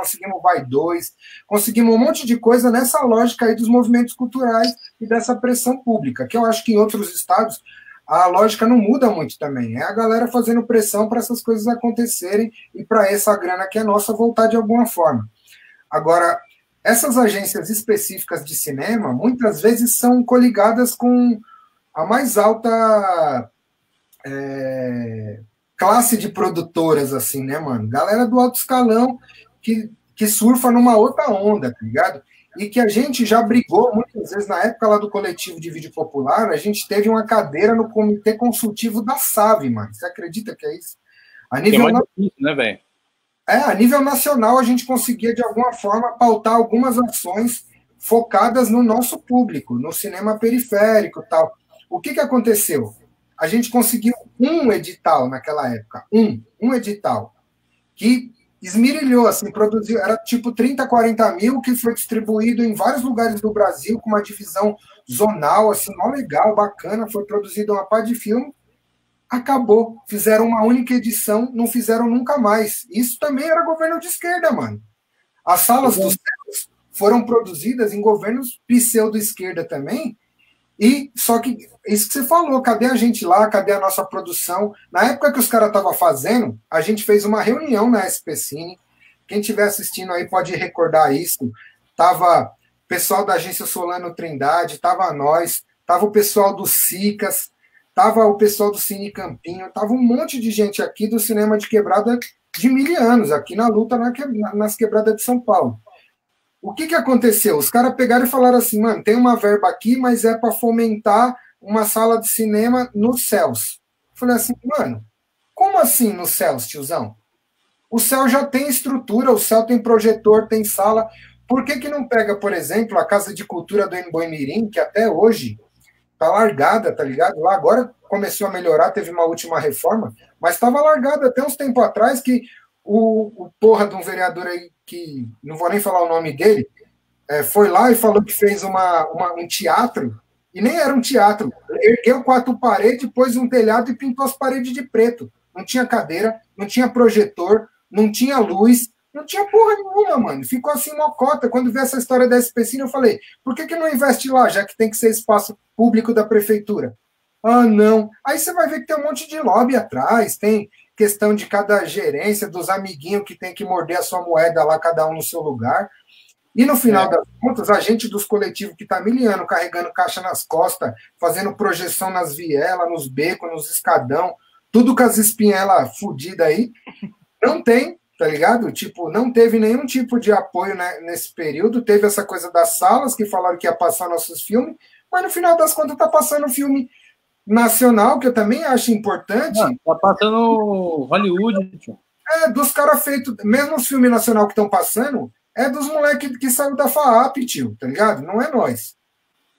2, conseguimos um monte de coisa nessa lógica aí dos movimentos culturais e dessa pressão pública, que eu acho que em outros estados a lógica não muda muito também. É a galera fazendo pressão para essas coisas acontecerem e para essa grana que é nossa voltar de alguma forma. Agora, essas agências específicas de cinema, muitas vezes são coligadas com a mais alta classe de produtoras, assim, né, mano? Galera do alto escalão que surfa numa outra onda, tá ligado? E que a gente já brigou muitas vezes, na época lá do Coletivo de Vídeo Popular, a gente teve uma cadeira no Comitê Consultivo da SAV, mano. Você acredita que é isso? A nível difícil, né, velho? A nível nacional, a gente conseguia, de alguma forma, pautar algumas ações focadas no nosso público, no cinema periférico e tal. O que aconteceu? A gente conseguiu um edital naquela época, um edital, que esmirilhou, assim, produziu, era tipo 30, 40 mil, que foi distribuído em vários lugares do Brasil, com uma divisão zonal, assim, mó legal, bacana, foi produzido uma par de filme, acabou, fizeram uma única edição, não fizeram nunca mais. Isso também era governo de esquerda, mano. As salas dos céus foram produzidas em governos pseudo-esquerda também, e só que, isso que você falou, cadê a gente lá, cadê a nossa produção? Na época que os caras estavam fazendo, a gente fez uma reunião na SPCine, quem estiver assistindo aí pode recordar isso, tava o pessoal da agência Solano Trindade, tava nós, tava o pessoal do Cicas, tava o pessoal do Cine Campinho, tava um monte de gente aqui do cinema de quebrada de 1000 anos, aqui na luta nas quebradas de São Paulo. O que aconteceu? Os caras pegaram e falaram assim, mano, tem uma verba aqui, mas é para fomentar uma sala de cinema nos céus. Eu falei assim, mano, como assim nos céus, tiozão? O céu já tem estrutura, o céu tem projetor, tem sala. Por que não pega, por exemplo, a Casa de Cultura do Emboimirim, que até hoje tá largada, tá ligado? Lá agora começou a melhorar, teve uma última reforma, mas estava largada até uns tempos atrás que o porra de um vereador aí, que não vou nem falar o nome dele, foi lá e falou que fez um teatro, e nem era um teatro, ergueu 4 paredes, pôs um telhado e pintou as paredes de preto. Não tinha cadeira, não tinha projetor, não tinha luz, não tinha porra nenhuma, mano. Ficou assim mocota. Quando vi essa história da SPCine, eu falei, por que não investe lá, já que tem que ser espaço público da prefeitura? Ah, não. Aí você vai ver que tem um monte de lobby atrás, tem questão de cada gerência, dos amiguinhos que tem que morder a sua moeda lá, cada um no seu lugar. E no final das contas, a gente dos coletivos que está miliano, carregando caixa nas costas, fazendo projeção nas vielas, nos becos, nos escadão, tudo com as espinhelas fodidas aí, não tem, tá ligado? Tipo, não teve nenhum tipo de apoio, né, nesse período. Teve essa coisa das salas, que falaram que ia passar nossos filmes, mas no final das contas tá passando filme nacional, que eu também acho importante. Tá passando Hollywood. Tio. Dos caras feitos, mesmo os filmes nacional que estão passando, é dos moleques que saiu da FAAP, tio, tá ligado? Não é nós.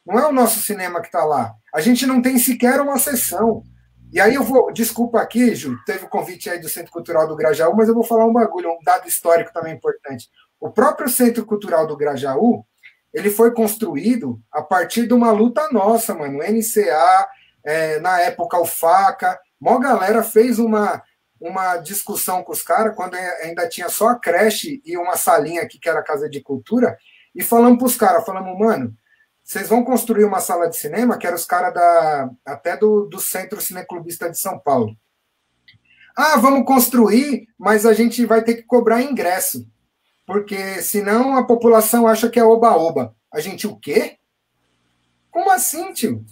Não é o nosso cinema que tá lá. A gente não tem sequer uma sessão. E aí eu vou, desculpa aqui, Ju, teve o convite aí do Centro Cultural do Grajaú, mas eu vou falar um bagulho, um dado histórico também importante. O próprio Centro Cultural do Grajaú, ele foi construído a partir de uma luta nossa, mano. O NCA, na época o FACA, mó galera fez uma discussão com os caras, quando ainda tinha só a creche e uma salinha aqui, que era a Casa de Cultura, e falamos para os caras, mano, vocês vão construir uma sala de cinema, que eram os caras até do Centro Cineclubista de São Paulo. Ah, vamos construir, mas a gente vai ter que cobrar ingresso, porque senão a população acha que é oba-oba. A gente, o quê? Como assim, tio?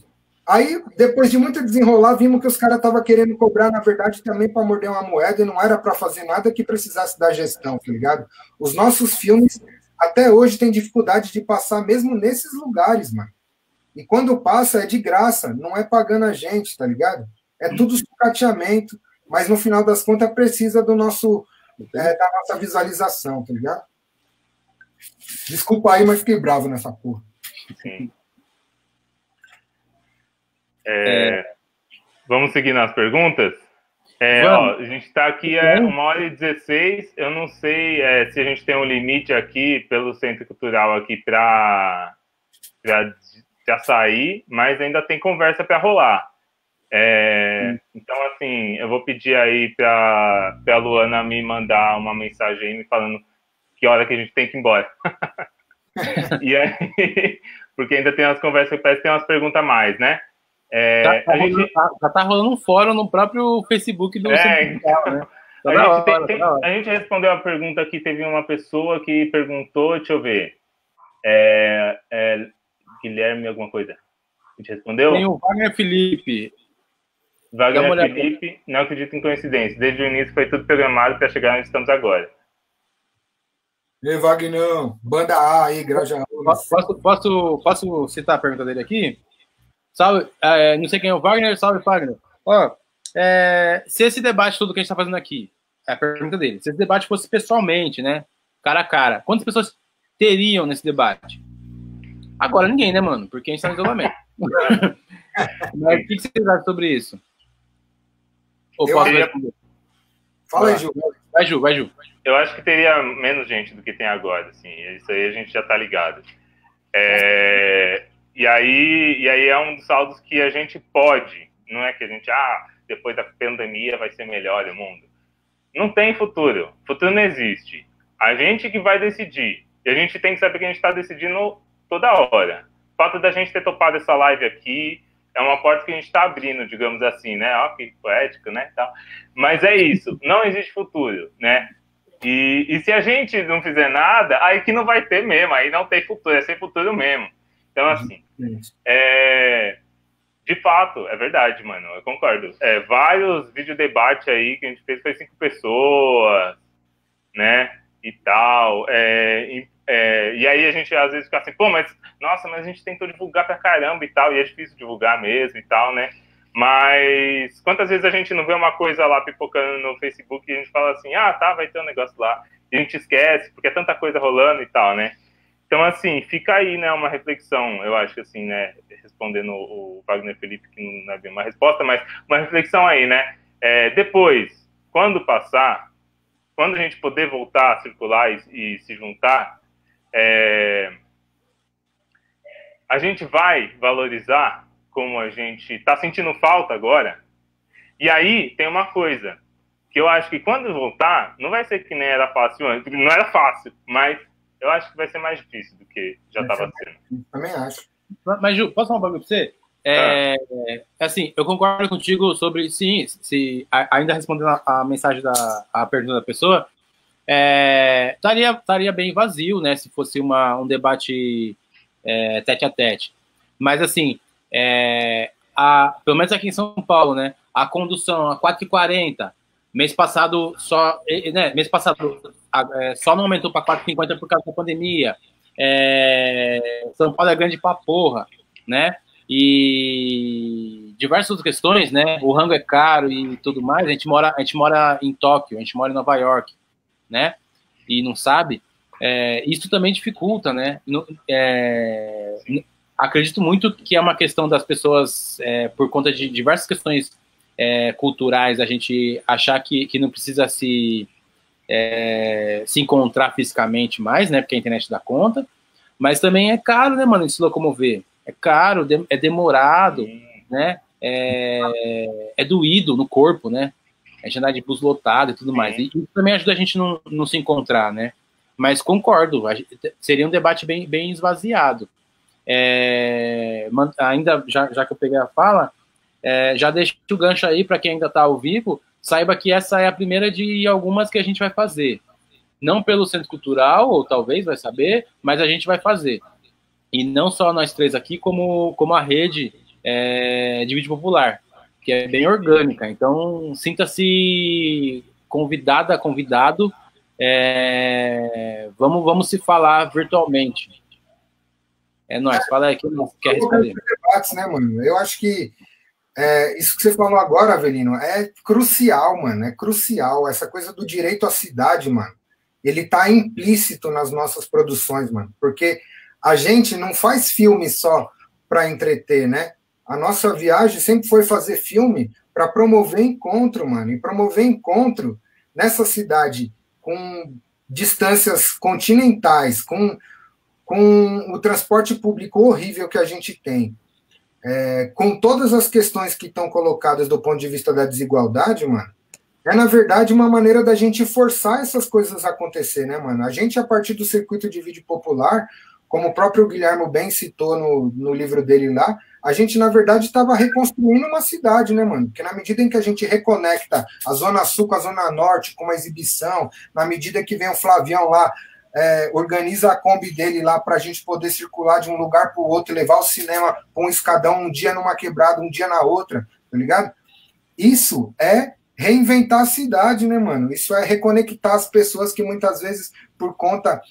Aí, depois de muito desenrolar, vimos que os caras estavam querendo cobrar, na verdade, também para morder uma moeda, e não era para fazer nada que precisasse da gestão, tá ligado? Os nossos filmes, até hoje, têm dificuldade de passar mesmo nesses lugares, mano. E quando passa, é de graça, não é pagando a gente, tá ligado? É tudo sucateamento, mas no final das contas precisa da nossa visualização, tá ligado? Desculpa aí, mas fiquei bravo nessa porra. Sim. Vamos seguir nas perguntas? Ó, a gente está aqui 1h16. Eu não sei se a gente tem um limite aqui pelo Centro Cultural aqui para sair, mas ainda tem conversa para rolar. Então, assim, eu vou pedir aí para a Luana me mandar uma mensagem aí me falando que hora que a gente tem que ir embora. E aí, porque ainda tem umas conversas que parece que tem umas perguntas a mais, né? Já tá rolando um fórum no próprio Facebook do Centro Cultural, né? A gente respondeu a pergunta aqui, teve uma pessoa que perguntou, deixa eu ver, Guilherme alguma coisa. A gente respondeu? Tem o Wagner Felipe. Wagner Felipe, não acredito em coincidência. Desde o início foi tudo programado para chegar onde estamos agora. Ei, Wagner, banda A aí, Grajaú. Posso citar a pergunta dele aqui? Salve, não sei quem é o Wagner, salve, Wagner. Ó, se esse debate todo que a gente está fazendo aqui, é a pergunta dele, se esse debate fosse pessoalmente, né, cara a cara, quantas pessoas teriam nesse debate? Agora ninguém, né, mano? Porque a gente está em isolamento. Mas o que vocês acham sobre isso? Ou posso responder? Fala aí, Ju. Vai, Ju. Eu acho que teria menos gente do que tem agora, assim. Isso aí a gente já tá ligado. E aí é um dos saldos que a gente pode. Não é que a gente, depois da pandemia vai ser melhor o mundo. Não tem futuro. Futuro não existe. A gente que vai decidir. E a gente tem que saber que a gente está decidindo toda hora. O fato da gente ter topado essa live aqui é uma porta que a gente está abrindo, digamos assim, né? Ó, que poético, né? Tal. Mas é isso. Não existe futuro, né? E se a gente não fizer nada, aí que não vai ter mesmo. Aí não tem futuro. É sem futuro mesmo. Então, assim, de fato, é verdade, mano, eu concordo. Vários videodebates aí que a gente fez foi 5 pessoas, né, e tal. E aí a gente às vezes fica assim, mas a gente tentou divulgar pra caramba e tal, e é difícil divulgar mesmo e tal, né. Mas quantas vezes a gente não vê uma coisa lá pipocando no Facebook e a gente fala assim, vai ter um negócio lá, e a gente esquece, porque é tanta coisa rolando e tal, né. Então, assim, fica aí, né, uma reflexão, eu acho, assim, né, respondendo o Wagner Felipe, que não é bem uma resposta, mas uma reflexão aí, né, depois, quando passar, quando a gente poder voltar a circular e se juntar, a gente vai valorizar como a gente está sentindo falta agora. E aí tem uma coisa, que eu acho que quando voltar, não vai ser que nem era fácil antes, não era fácil, mas eu acho que vai ser mais difícil do que já estava sendo. Também acho. Mas, Ju, posso falar um bagulho pra você? Assim, eu concordo contigo sobre, sim, ainda respondendo a mensagem a pergunta da pessoa, estaria bem vazio, né, se fosse um debate tete a tete. Mas, assim, pelo menos aqui em São Paulo, né, a condução a 4h40, mês passado só não aumentou para 4,50 por causa da pandemia. São Paulo é grande pra porra, né? E diversas outras questões, né? O rango é caro e tudo mais. A gente mora em Tóquio, a gente mora em Nova York, né? E não sabe. Isso também dificulta, né? Acredito muito que é uma questão das pessoas, por conta de diversas questões culturais, a gente achar que não precisa se encontrar fisicamente mais, né? Porque a internet dá conta. Mas também é caro, né, mano, de se locomover. É caro, é demorado, né? É doído no corpo, né? A gente andar de bus lotado e tudo mais. E isso também ajuda a gente não se encontrar, né? Mas concordo, seria um debate bem esvaziado. Ainda, já que eu peguei a fala, já deixo o gancho aí para quem ainda está ao vivo, saiba que essa é a primeira de algumas que a gente vai fazer. Não pelo Centro Cultural, ou talvez vai saber, mas a gente vai fazer. E não só nós três aqui, como a rede de vídeo popular, que é bem orgânica. Então, sinta-se convidada, convidado. Vamos se falar virtualmente. É nóis, fala aí, quem quer responder. Debates, né, mano? Eu acho que isso que você falou agora, Avelino, é crucial, mano. É crucial. Essa coisa do direito à cidade, mano. Ele tá implícito nas nossas produções, mano. Porque a gente não faz filme só para entreter, né? A nossa viagem sempre foi fazer filme para promover encontro, mano. E promover encontro nessa cidade com distâncias continentais, com o transporte público horrível que a gente tem, com todas as questões que estão colocadas do ponto de vista da desigualdade, mano, na verdade, uma maneira da gente forçar essas coisas a acontecer, né, mano? A gente, a partir do circuito de vídeo popular, como o próprio Guilherme bem citou no livro dele lá, a gente, na verdade, estava reconstruindo uma cidade, né, mano? Porque na medida em que a gente reconecta a Zona Sul com a Zona Norte, com uma exibição, na medida que vem o Flavião lá, organiza a Kombi dele lá para a gente poder circular de um lugar para o outro, levar o cinema para um escadão, um dia numa quebrada, um dia na outra, tá ligado? Isso é reinventar a cidade, né, mano? Isso é reconectar as pessoas que muitas vezes, por conta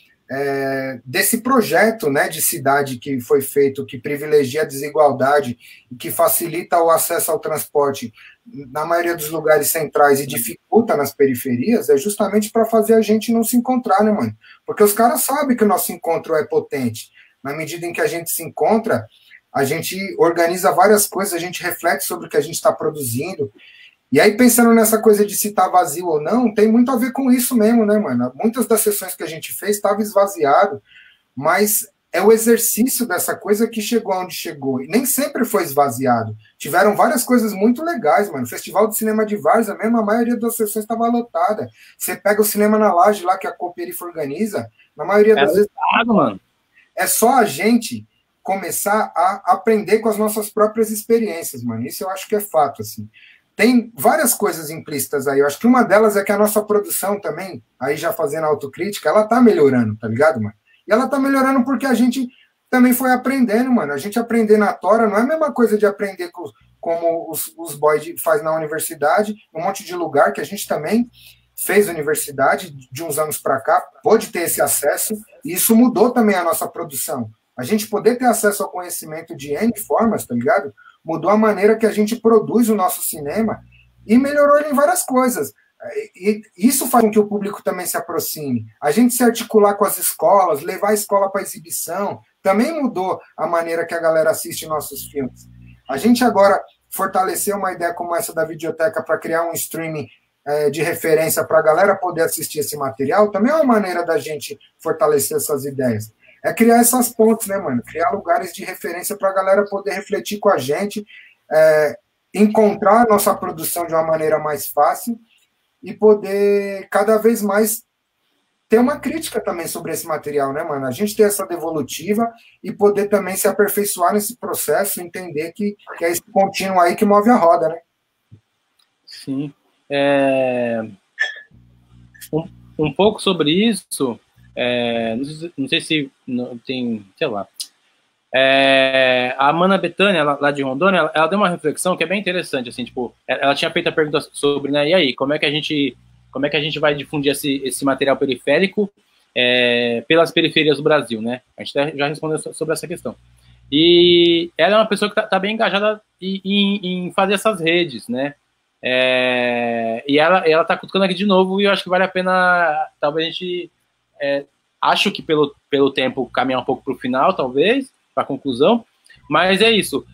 desse projeto, né, de cidade que foi feito, que privilegia a desigualdade e que facilita o acesso ao transporte na maioria dos lugares centrais e dificulta nas periferias, é justamente para fazer a gente não se encontrar, né, mano? Porque os caras sabem que o nosso encontro é potente. Na medida em que a gente se encontra, a gente organiza várias coisas, a gente reflete sobre o que a gente está produzindo. E aí, pensando nessa coisa de se tá vazio ou não, tem muito a ver com isso mesmo, né, mano? Muitas das sessões que a gente fez estavam esvaziado, mas é o exercício dessa coisa que chegou onde chegou. E nem sempre foi esvaziado. Tiveram várias coisas muito legais, mano. Festival de Cinema de Várzea mesmo, a maioria das sessões estava lotada. Você pega o Cinema na Laje lá, que a Cooperifa organiza, na maioria das vezes... mano. É só a gente começar a aprender com as nossas próprias experiências, mano. Isso eu acho que é fato, assim. Tem várias coisas implícitas aí. Eu acho que uma delas é que a nossa produção também, aí já fazendo autocrítica, ela tá melhorando, tá ligado, mano? E ela tá melhorando porque a gente também foi aprendendo, mano. A gente aprender na tora não é a mesma coisa de aprender como os boys faz na universidade, um monte de lugar que a gente também fez universidade de uns anos para cá, pôde ter esse acesso, e isso mudou também a nossa produção. A gente poder ter acesso ao conhecimento de N formas, tá ligado? Mudou a maneira que a gente produz o nosso cinema e melhorou ele em várias coisas. E isso faz com que o público também se aproxime. A gente se articular com as escolas, levar a escola para exibição, também mudou a maneira que a galera assiste nossos filmes. A gente agora fortaleceu uma ideia como essa da videoteca para criar um streaming de referência para a galera poder assistir esse material, também é uma maneira da gente fortalecer essas ideias. É criar essas pontes, né, mano? Criar lugares de referência para a galera poder refletir com a gente, encontrar a nossa produção de uma maneira mais fácil e poder cada vez mais ter uma crítica também sobre esse material, né, mano? A gente ter essa devolutiva e poder também se aperfeiçoar nesse processo, entender que é esse contínuo aí que move a roda, né? Sim. Um pouco sobre isso... não sei se tem, sei lá. A Amanda Betânia, lá de Rondônia, ela deu uma reflexão que é bem interessante, assim, tipo, ela tinha feito a pergunta sobre, né, e aí, como é que a gente vai difundir esse material periférico pelas periferias do Brasil, né? A gente já respondeu sobre essa questão. E ela é uma pessoa que tá bem engajada em fazer essas redes, né? E ela tá cutucando aqui de novo, e eu acho que vale a pena, talvez a gente... acho que pelo tempo caminhar um pouco para o final, talvez, para a conclusão, mas é isso.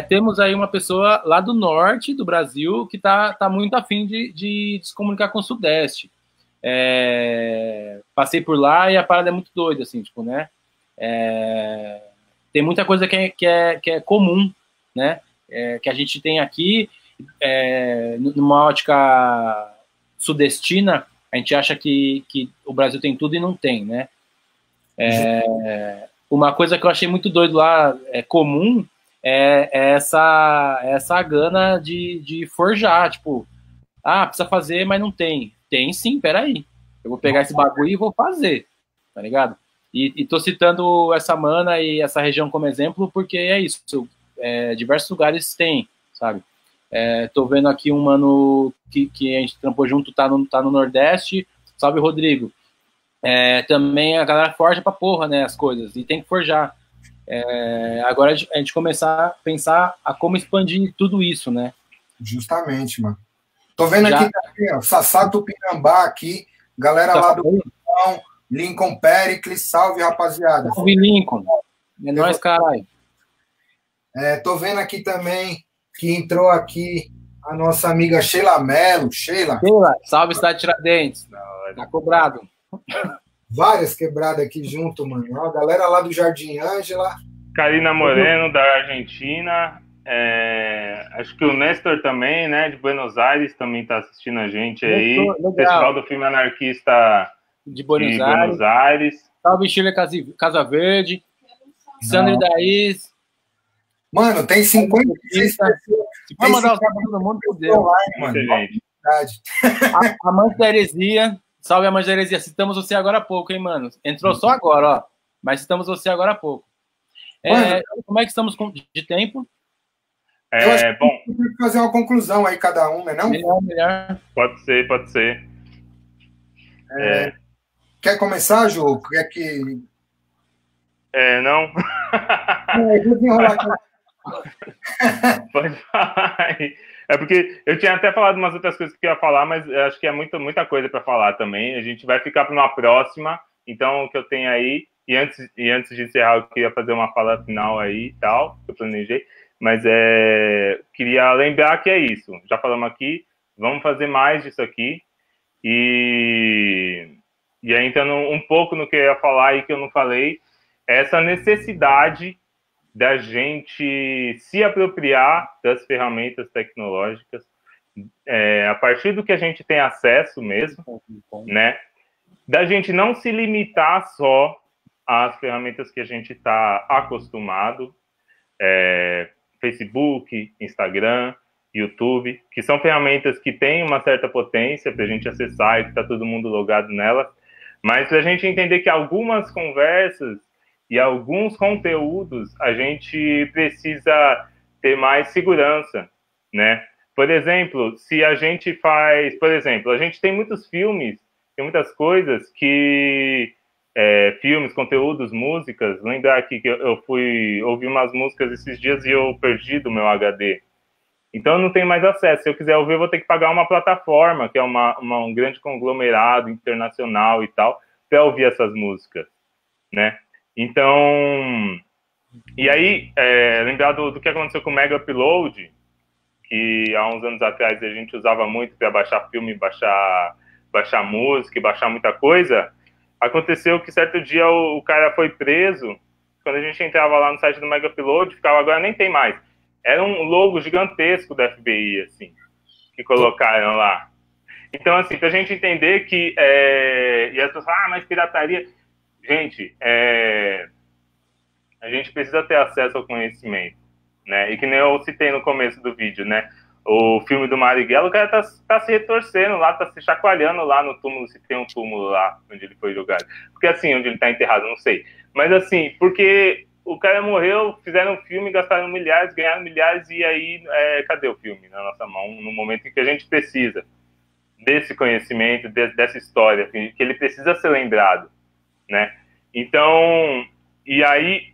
temos aí uma pessoa lá do norte do Brasil que tá muito afim de se comunicar com o Sudeste. Passei por lá e a parada é muito doida, assim, tipo, né? Tem muita coisa que é comum, né? Que a gente tem aqui, numa ótica sudestina, a gente acha que o Brasil tem tudo e não tem, né? Uma coisa que eu achei muito doido lá, comum, essa gana de forjar, tipo, precisa fazer, mas não tem. Tem sim, peraí. Eu vou pegar esse bagulho e vou fazer, tá ligado? E tô citando essa mana e essa região como exemplo, porque é isso, diversos lugares tem, sabe? Tô vendo aqui um mano que a gente trampou junto, tá no Nordeste, salve Rodrigo. Também a galera forja pra porra, né, as coisas, e tem que forjar. Agora a gente começar a pensar a como expandir tudo isso, né? Justamente, mano. Tô vendo aqui também, ó, Sassá Tupinambá aqui, galera lá do Pão, Lincoln Pericles, salve, rapaziada. Salve, Lincoln. É nóis, caralho. Tô vendo aqui também que entrou aqui a nossa amiga Sheila Mello. Sheila, salve, Cidade Tiradentes. Tá cobrado. Várias quebradas aqui junto, mano. Ó, a galera lá do Jardim Ângela. Karina Moreno, da Argentina. Acho que o Nestor também, né, de Buenos Aires, também está assistindo a gente aí. Legal. Festival do Filme Anarquista de Buenos Aires. Salve, Chile Casa Verde. Sandra Daís. Mano, tem 56 pessoas. Vai mandar os caras pra todo mundo, por Deus. Muita gente. A Mãe da Heresia. Salve, a Mãe da Heresia. Citamos você agora há pouco, hein, mano? Entrou só agora, ó. Mas citamos você agora há pouco. Como é que estamos de tempo? Eu acho que bom, tem que fazer uma conclusão aí, cada um, né? Não? Melhor. Pode ser. Quer começar, Ju? Quer que... Não. Vou desenrolar aqui. Pode falar aí. Porque eu tinha até falado umas outras coisas que eu ia falar, mas acho que é muita coisa para falar também. A gente vai ficar para uma próxima. Então, o que eu tenho aí... E antes de encerrar, eu queria fazer uma fala final aí e tal, que eu planejei. Mas queria lembrar que é isso. Já falamos aqui, vamos fazer mais disso aqui. E aí, entrando um pouco no que eu ia falar e que eu não falei, essa necessidade da gente se apropriar das ferramentas tecnológicas a partir do que a gente tem acesso mesmo, né? Da gente não se limitar só às ferramentas que a gente está acostumado, Facebook, Instagram, YouTube, que são ferramentas que têm uma certa potência para a gente acessar e que está todo mundo logado nelas, mas para a gente entender que algumas conversas e alguns conteúdos a gente precisa ter mais segurança, né? Por exemplo, se a gente faz... Por exemplo, a gente tem muitos filmes, tem muitas coisas que... filmes, conteúdos, músicas. Lembrar aqui que eu fui ouvir umas músicas esses dias e eu perdi do meu HD. Então eu não tenho mais acesso. Se eu quiser ouvir, eu vou ter que pagar uma plataforma, que é um grande conglomerado internacional e tal, para ouvir essas músicas, né? Então, e aí, lembrar do que aconteceu com o Mega Upload, que há uns anos atrás a gente usava muito para baixar filme, baixar música e baixar muita coisa. Aconteceu que certo dia o cara foi preso. Quando a gente entrava lá no site do Mega Upload, ficava, agora nem tem mais. Era um logo gigantesco da FBI, assim, que colocaram lá. Então, assim, pra gente entender que... e as pessoas falam, mas pirataria... Gente, a gente precisa ter acesso ao conhecimento, né? E que nem eu citei no começo do vídeo, né? O filme do Marighella, o cara tá se retorcendo lá, tá se chacoalhando lá no túmulo, se tem um túmulo lá onde ele foi jogado. Porque assim, onde ele tá enterrado, não sei. Mas assim, porque o cara morreu, fizeram um filme, gastaram milhares, ganharam milhares, e aí, cadê o filme na nossa mão? No momento em que a gente precisa desse conhecimento, dessa história, que ele precisa ser lembrado, né? Então, e aí,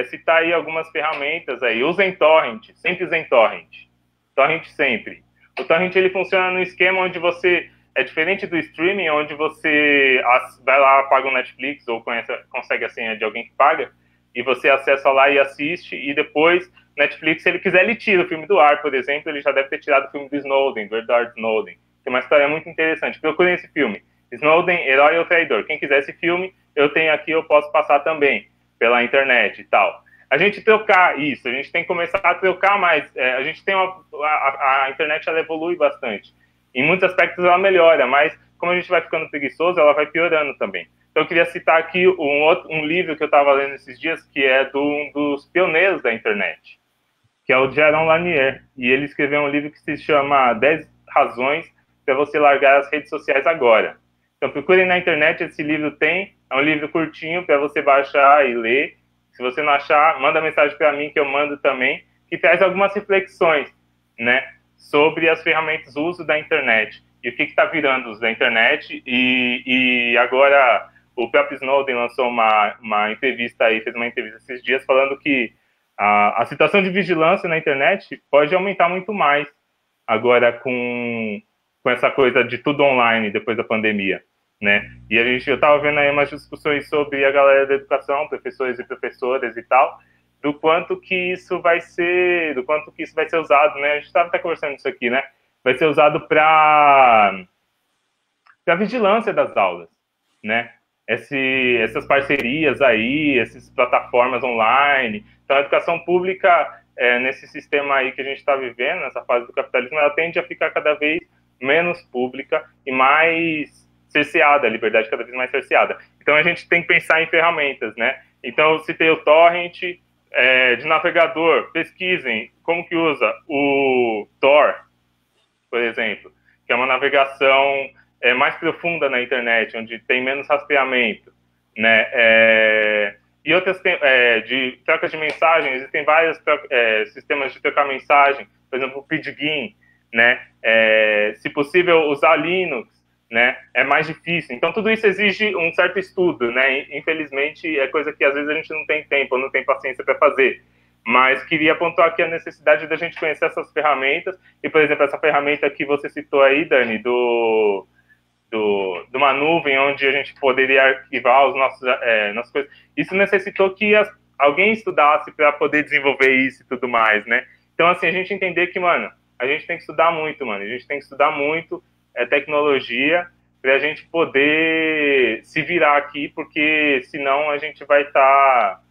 citar aí algumas ferramentas aí. Usem torrent, sempre usem torrent. Torrent sempre. O torrent, ele funciona no esquema onde você... É diferente do streaming, onde você vai lá, paga um Netflix ou consegue a senha de alguém que paga, e você acessa lá e assiste, e depois Netflix, se ele quiser, ele tira o filme do ar, por exemplo, ele já deve ter tirado o filme do Snowden, do Edward Snowden. Tem uma história muito interessante. Procurem esse filme. Snowden, Herói ou Traidor. Quem quiser esse filme, eu tenho aqui, eu posso passar também pela internet e tal. A gente trocar isso, a gente tem que começar a trocar mais. A gente tem a internet, ela evolui bastante. Em muitos aspectos ela melhora, mas como a gente vai ficando preguiçoso, ela vai piorando também. Então eu queria citar aqui um livro que eu estava lendo esses dias, que é um dos pioneiros da internet, que é o Jaron Lanier. E ele escreveu um livro que se chama 10 razões para você largar as redes sociais agora. Então procurem na internet, esse livro é um livro curtinho para você baixar e ler. Se você não achar, manda mensagem para mim que eu mando também, que traz algumas reflexões, né, sobre as ferramentas, o uso da internet e o que está virando o uso da internet. E agora o próprio Snowden lançou uma entrevista aí, fez uma entrevista esses dias falando que a situação de vigilância na internet pode aumentar muito mais agora com essa coisa de tudo online depois da pandemia, né? E eu estava vendo aí umas discussões sobre a galera da educação, professores e professoras e tal, do quanto que isso vai ser usado, né? A gente estava até conversando isso aqui, né? Vai ser usado para vigilância das aulas, né? Essas parcerias aí, essas plataformas online. Então, a educação pública, nesse sistema aí que a gente está vivendo, nessa fase do capitalismo, ela tende a ficar cada vez menos pública e mais cerceada, a liberdade cada vez mais cerceada. Então, a gente tem que pensar em ferramentas, né? Então, eu citei o torrent de navegador. Pesquisem como que usa o Tor, por exemplo, que é uma navegação mais profunda na internet, onde tem menos rastreamento, né? E outras de trocas de mensagem, existem vários sistemas de trocar mensagem, por exemplo, o Pidgin, né? Se possível, usar Linux, né? É mais difícil. Então, tudo isso exige um certo estudo, né? Infelizmente, é coisa que às vezes a gente não tem tempo, não tem paciência para fazer. Mas queria pontuar aqui a necessidade da gente conhecer essas ferramentas. E, por exemplo, essa ferramenta que você citou aí, Dani, de uma nuvem onde a gente poderia arquivar nossas coisas. Isso necessitou que alguém estudasse para poder desenvolver isso e tudo mais, né? Então, assim, a gente entender que, mano, a gente tem que estudar muito, mano. A gente tem que estudar muito tecnologia para a gente poder se virar aqui, porque senão a gente vai estar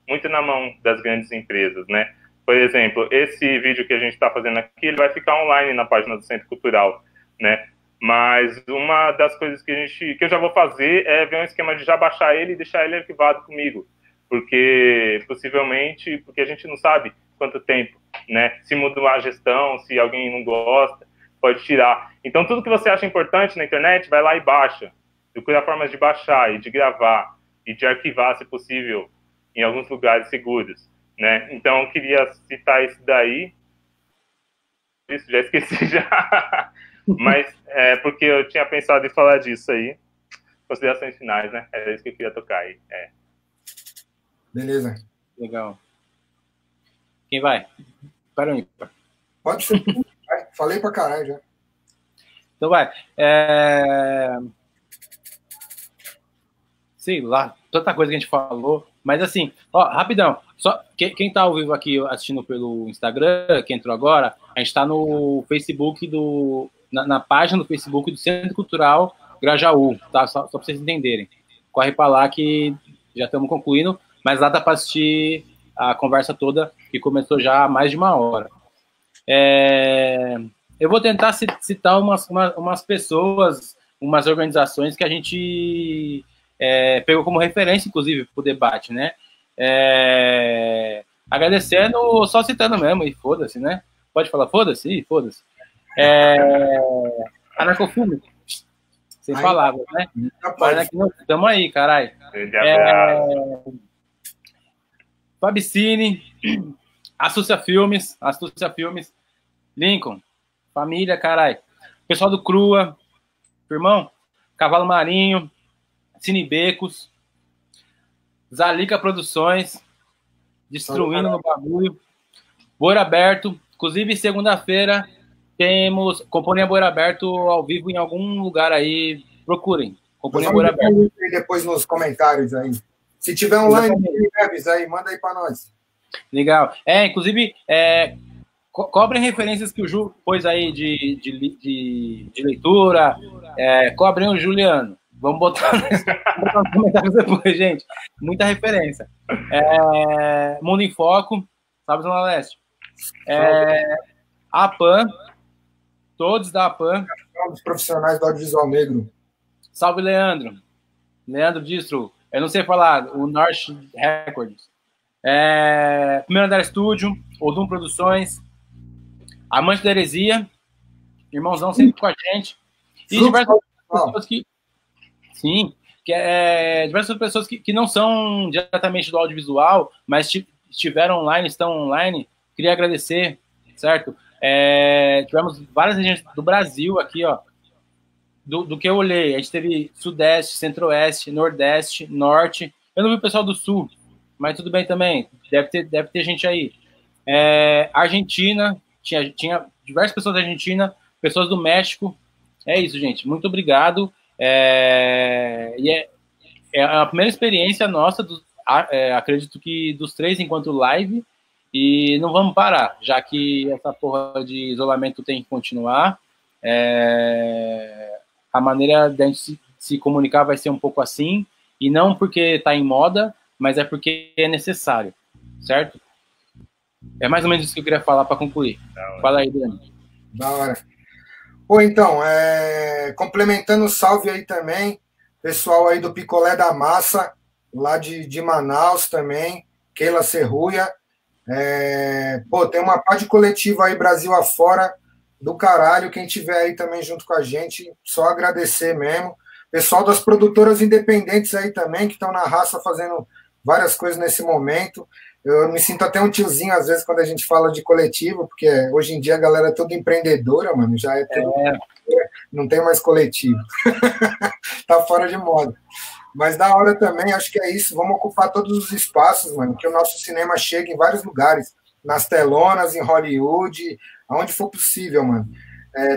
muito na mão das grandes empresas, né? Por exemplo, esse vídeo que a gente está fazendo aqui, ele vai ficar online na página do Centro Cultural, né? Mas uma das coisas que eu já vou fazer é ver um esquema de já baixar ele e deixar ele arquivado comigo, porque a gente não sabe quanto tempo, né? Se mudar a gestão, se alguém não gosta, pode tirar. Então, tudo que você acha importante na internet, vai lá e baixa. Procura formas de baixar e de gravar e de arquivar, se possível, em alguns lugares seguros, né? Então, eu queria citar isso daí. Isso, já esqueci já. Mas porque eu tinha pensado em falar disso aí. Considerações finais, né? Era isso que eu queria tocar aí. Beleza. Legal. Quem vai? Para o ímpar. Pode ser. Falei pra caralho já. Então vai. Sei lá, tanta coisa que a gente falou. Mas assim, ó, rapidão. Só quem tá ao vivo aqui assistindo pelo Instagram, que entrou agora, a gente tá no Facebook na página do Facebook do Centro Cultural Grajaú, tá? Só para vocês entenderem. Corre para lá que já estamos concluindo, mas lá dá para assistir a conversa toda, que começou já há mais de uma hora. Eu vou tentar citar umas pessoas, umas organizações que a gente pegou como referência, inclusive, para o debate, né? Agradecendo, só citando mesmo, e foda-se, né? Pode falar foda-se? Foda-se. Anarcofilme, sem palavras, né? Estamos aí, caralho. Fabicine, Astúcia Filmes, Lincoln, família, caralho. Pessoal do Crua, irmão, Cavalo Marinho, Cine Becos, Zalica Produções, Destruindo no Bagulho, Boi Aberto. Inclusive, segunda-feira temos Companhia Boi Aberto ao vivo em algum lugar aí. Procurem. Companhia Boi Aberto. Depois nos comentários aí. Se tiver online, avisa aí, manda aí para nós. Legal. Inclusive, cobrem referências que o Ju pôs aí de leitura, cobrem o Juliano. Vamos botar nos comentários depois, gente. Muita referência. Mundo em Foco, Salve Zona Leste. APAN, todos da APAN. Os profissionais do audiovisual negro. Salve, Leandro. Leandro Distro. Eu não sei falar, o North Records. Primeiro Andar Estúdio, Odum Produções, Amante da Heresia, irmãozão sempre com a gente. E diversas pessoas que... Sim, diversas pessoas que não são diretamente do audiovisual, mas estiveram online, estão online. Queria agradecer, certo? Tivemos várias regiões do Brasil aqui, ó. Do que eu olhei, a gente teve Sudeste, Centro-Oeste, Nordeste, Norte. Eu não vi o pessoal do Sul, mas tudo bem também. Deve ter gente aí. Argentina, tinha diversas pessoas da Argentina, pessoas do México. É isso, gente. Muito obrigado. E é a primeira experiência nossa, acredito que dos 3 enquanto live, e não vamos parar, já que essa porra de isolamento tem que continuar. A maneira de a gente se comunicar vai ser um pouco assim, e não porque está em moda, mas é porque é necessário, certo? É mais ou menos isso que eu queria falar para concluir. Fala aí, Dani. Da hora. Pô, então, complementando o salve aí também, pessoal aí do Picolé da Massa, lá de Manaus também, Keila Serruia. Tem uma parte coletiva aí, Brasil afora, do caralho, quem tiver aí também junto com a gente, só agradecer mesmo. Pessoal das produtoras independentes aí também, que estão na raça fazendo várias coisas nesse momento. Eu me sinto até um tiozinho, às vezes, quando a gente fala de coletivo, porque hoje em dia a galera é toda empreendedora, mano, já é tudo... Não tem mais coletivo. Tá fora de moda. Mas da hora também, acho que é isso, vamos ocupar todos os espaços, mano, que o nosso cinema chegue em vários lugares, nas telonas, em Hollywood, aonde for possível, mano.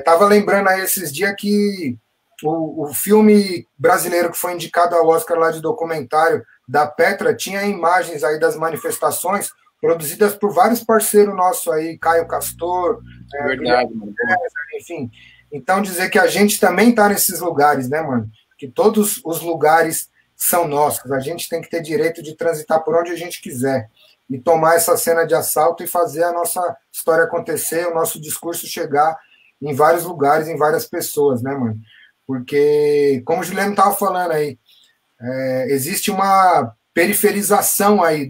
Tava lembrando aí esses dias que o filme brasileiro que foi indicado ao Oscar lá de documentário da Petra tinha imagens aí das manifestações produzidas por vários parceiros nossos aí, Caio Castor, verdade, mano. Enfim. Então dizer que a gente também tá nesses lugares, né, mano? Que todos os lugares são nossos. A gente tem que ter direito de transitar por onde a gente quiser e tomar essa cena de assalto e fazer a nossa história acontecer, o nosso discurso chegar em vários lugares, em várias pessoas, né, mano? Porque, como o Juliano estava falando aí, existe uma periferização aí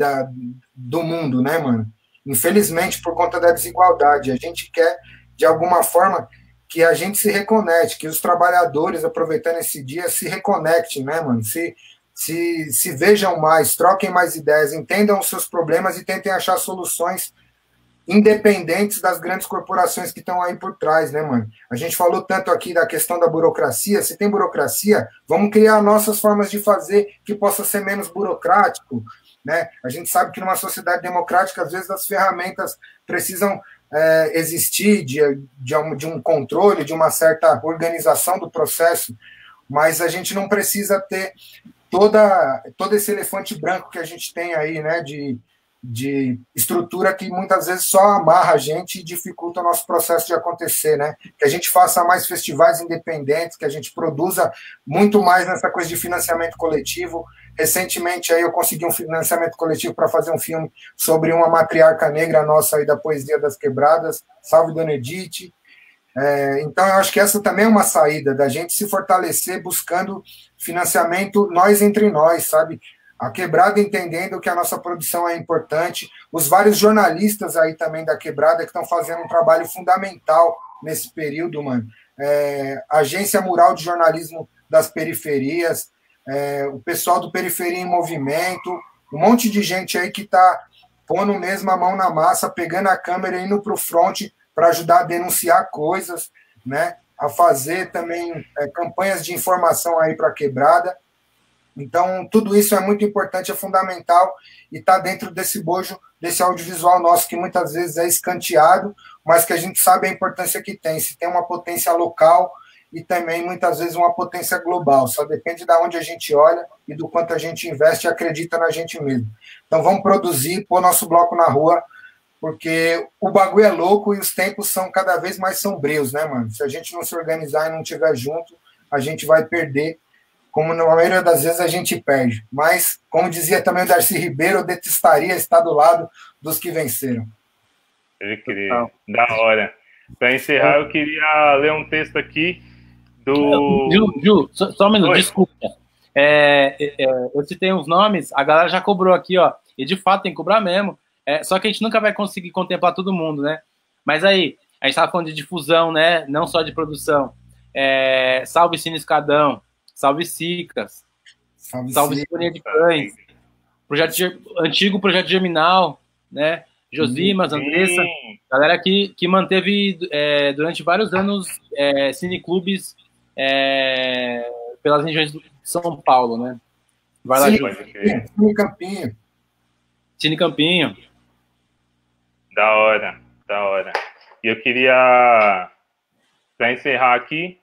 do mundo, né, mano? Infelizmente, por conta da desigualdade. A gente quer, de alguma forma, que a gente se reconecte, que os trabalhadores, aproveitando esse dia, se reconectem, né, mano? Se vejam mais, troquem mais ideias, entendam os seus problemas e tentem achar soluções independentes das grandes corporações que estão aí por trás, né, mano? A gente falou tanto aqui da questão da burocracia. Se tem burocracia, vamos criar nossas formas de fazer que possa ser menos burocrático, né? A gente sabe que numa sociedade democrática, às vezes, as ferramentas precisam existir de um controle, de uma certa organização do processo, mas a gente não precisa ter todo esse elefante branco que a gente tem aí, né, de estrutura que muitas vezes só amarra a gente e dificulta o nosso processo de acontecer, né? Que a gente faça mais festivais independentes, que a gente produza muito mais nessa coisa de financiamento coletivo. Recentemente aí eu consegui um financiamento coletivo para fazer um filme sobre uma matriarca negra nossa aí da Poesia das Quebradas, salve Dona Edith. Então eu acho que essa também é uma saída da gente se fortalecer buscando financiamento nós entre nós, sabe? A Quebrada entendendo que a nossa produção é importante, os vários jornalistas aí também da Quebrada que estão fazendo um trabalho fundamental nesse período, mano. Agência Mural de Jornalismo das Periferias, o pessoal do Periferia em Movimento, um monte de gente aí que está pondo mesmo a mão na massa, pegando a câmera e indo para o front para ajudar a denunciar coisas, né? A fazer também campanhas de informação aí para a Quebrada. Então, tudo isso é muito importante, é fundamental e está dentro desse bojo, desse audiovisual nosso que muitas vezes é escanteado, mas que a gente sabe a importância que tem. Se tem uma potência local e também, muitas vezes, uma potência global. Só depende de onde a gente olha e do quanto a gente investe e acredita na gente mesmo. Então, vamos produzir, pôr nosso bloco na rua, porque o bagulho é louco e os tempos são cada vez mais sombrios, né, mano? Se a gente não se organizar e não estiver junto, a gente vai perder, como na maioria das vezes a gente perde. Mas, como dizia também o Darcy Ribeiro, eu detestaria estar do lado dos que venceram. Eu queria. Da hora. Para encerrar, eu queria ler um texto aqui do... Ju, só um minuto, desculpa. Eu citei uns nomes, a galera já cobrou aqui, ó, e de fato tem que cobrar mesmo. Só que a gente nunca vai conseguir contemplar todo mundo, né? Mas aí, a gente estava falando de difusão, né? Não só de produção. Salve Cine Escadão, salve Cicas, salve Sinfonia de Cães, antigo Projeto Germinal, né? Josimas, Andressa, galera que manteve durante vários anos cineclubes pelas regiões de São Paulo, né? Vai lá, Cine Campinho. Cine Campinho. Da hora. E eu queria, para encerrar aqui,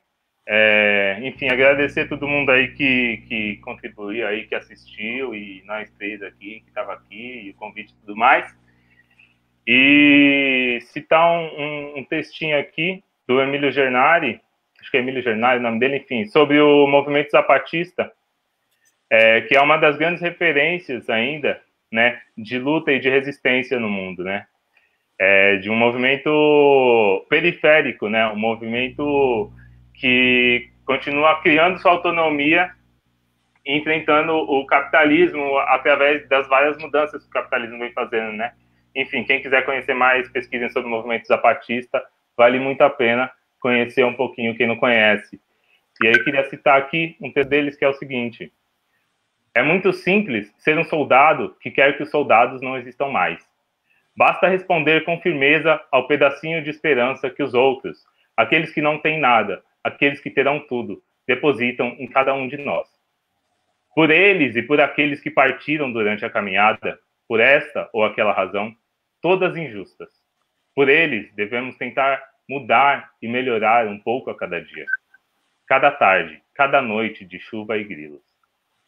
enfim, agradecer todo mundo aí que contribuiu aí, que assistiu, e nós três aqui, que estava aqui, e o convite e tudo mais. E citar um textinho aqui do Emílio Gernari, acho que é Emílio Gernari o nome dele, enfim, sobre o movimento zapatista, que é uma das grandes referências ainda, né, de luta e de resistência no mundo, né, de um movimento periférico, né, um movimento que continua criando sua autonomia e enfrentando o capitalismo através das várias mudanças que o capitalismo vem fazendo, né. Enfim, quem quiser conhecer mais, pesquisem sobre o movimento zapatista, vale muito a pena conhecer um pouquinho quem não conhece. E aí queria citar aqui um texto deles que é o seguinte: é muito simples ser um soldado que quer que os soldados não existam mais. Basta responder com firmeza ao pedacinho de esperança que os outros, aqueles que não têm nada, aqueles que terão tudo, depositam em cada um de nós. Por eles e por aqueles que partiram durante a caminhada, por esta ou aquela razão, todas injustas. Por eles, devemos tentar mudar e melhorar um pouco a cada dia. Cada tarde, cada noite de chuva e grilos.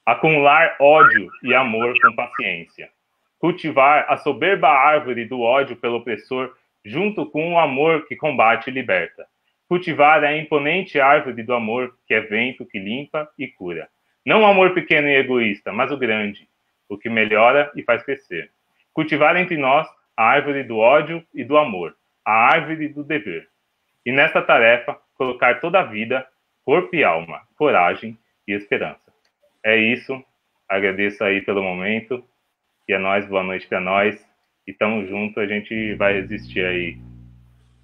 Acumular ódio e amor com paciência. Cultivar a soberba árvore do ódio pelo opressor junto com o amor que combate e liberta. Cultivar a imponente árvore do amor que é vento que limpa e cura. Não o amor pequeno e egoísta, mas o grande, o que melhora e faz crescer. Cultivar entre nós a árvore do ódio e do amor, a árvore do dever. E nesta tarefa, colocar toda a vida, corpo e alma, coragem e esperança. É isso, agradeço aí pelo momento, e é nóis, boa noite para nós, e tamo junto, a gente vai resistir aí.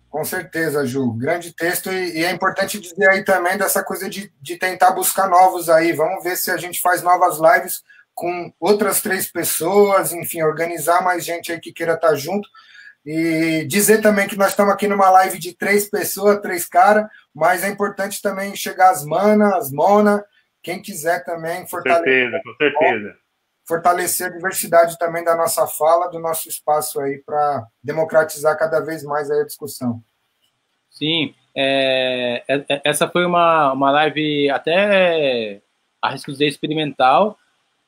Com certeza, Ju, grande texto, e é importante dizer aí também dessa coisa de tentar buscar novos aí, vamos ver se a gente faz novas lives com outras 3 pessoas, enfim, organizar mais gente aí que queira estar junto, e dizer também que nós estamos aqui numa live de 3 pessoas, 3 caras, mas é importante também chegar as manas, as mona, quem quiser também fortalecer, com certeza. Fortalecer a diversidade também da nossa fala, do nosso espaço aí, para democratizar cada vez mais aí a discussão. Sim, essa foi uma live até, arrisco dizer, experimental,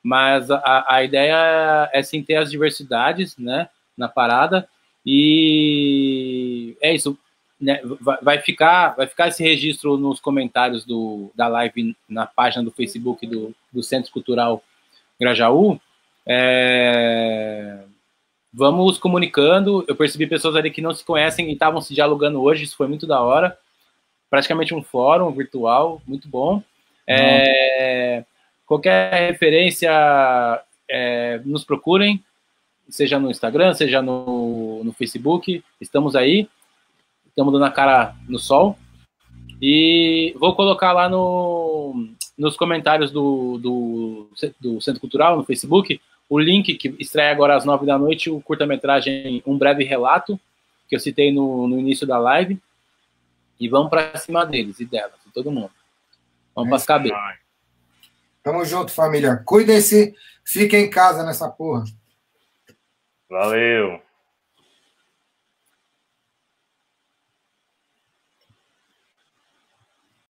mas a ideia é sim ter as diversidades, né, na parada, e é isso, né, vai ficar esse registro nos comentários da live na página do Facebook do Centro Cultural Grajaú. Vamos comunicando, eu percebi pessoas ali que não se conhecem e estavam se dialogando hoje, isso foi muito da hora, praticamente um fórum virtual, muito bom. Qualquer referência, nos procurem, seja no Instagram, seja no Facebook, estamos aí, estamos dando a cara no sol, e vou colocar lá nos comentários do Centro Cultural, no Facebook, o link que estreia agora às 9 da noite, o curta-metragem Um Breve Relato, que eu citei no início da live, e vamos para cima deles e delas, de todo mundo. Vamos para as cabeças. Tamo junto, família. Cuidem-se, fiquem em casa nessa porra. Valeu.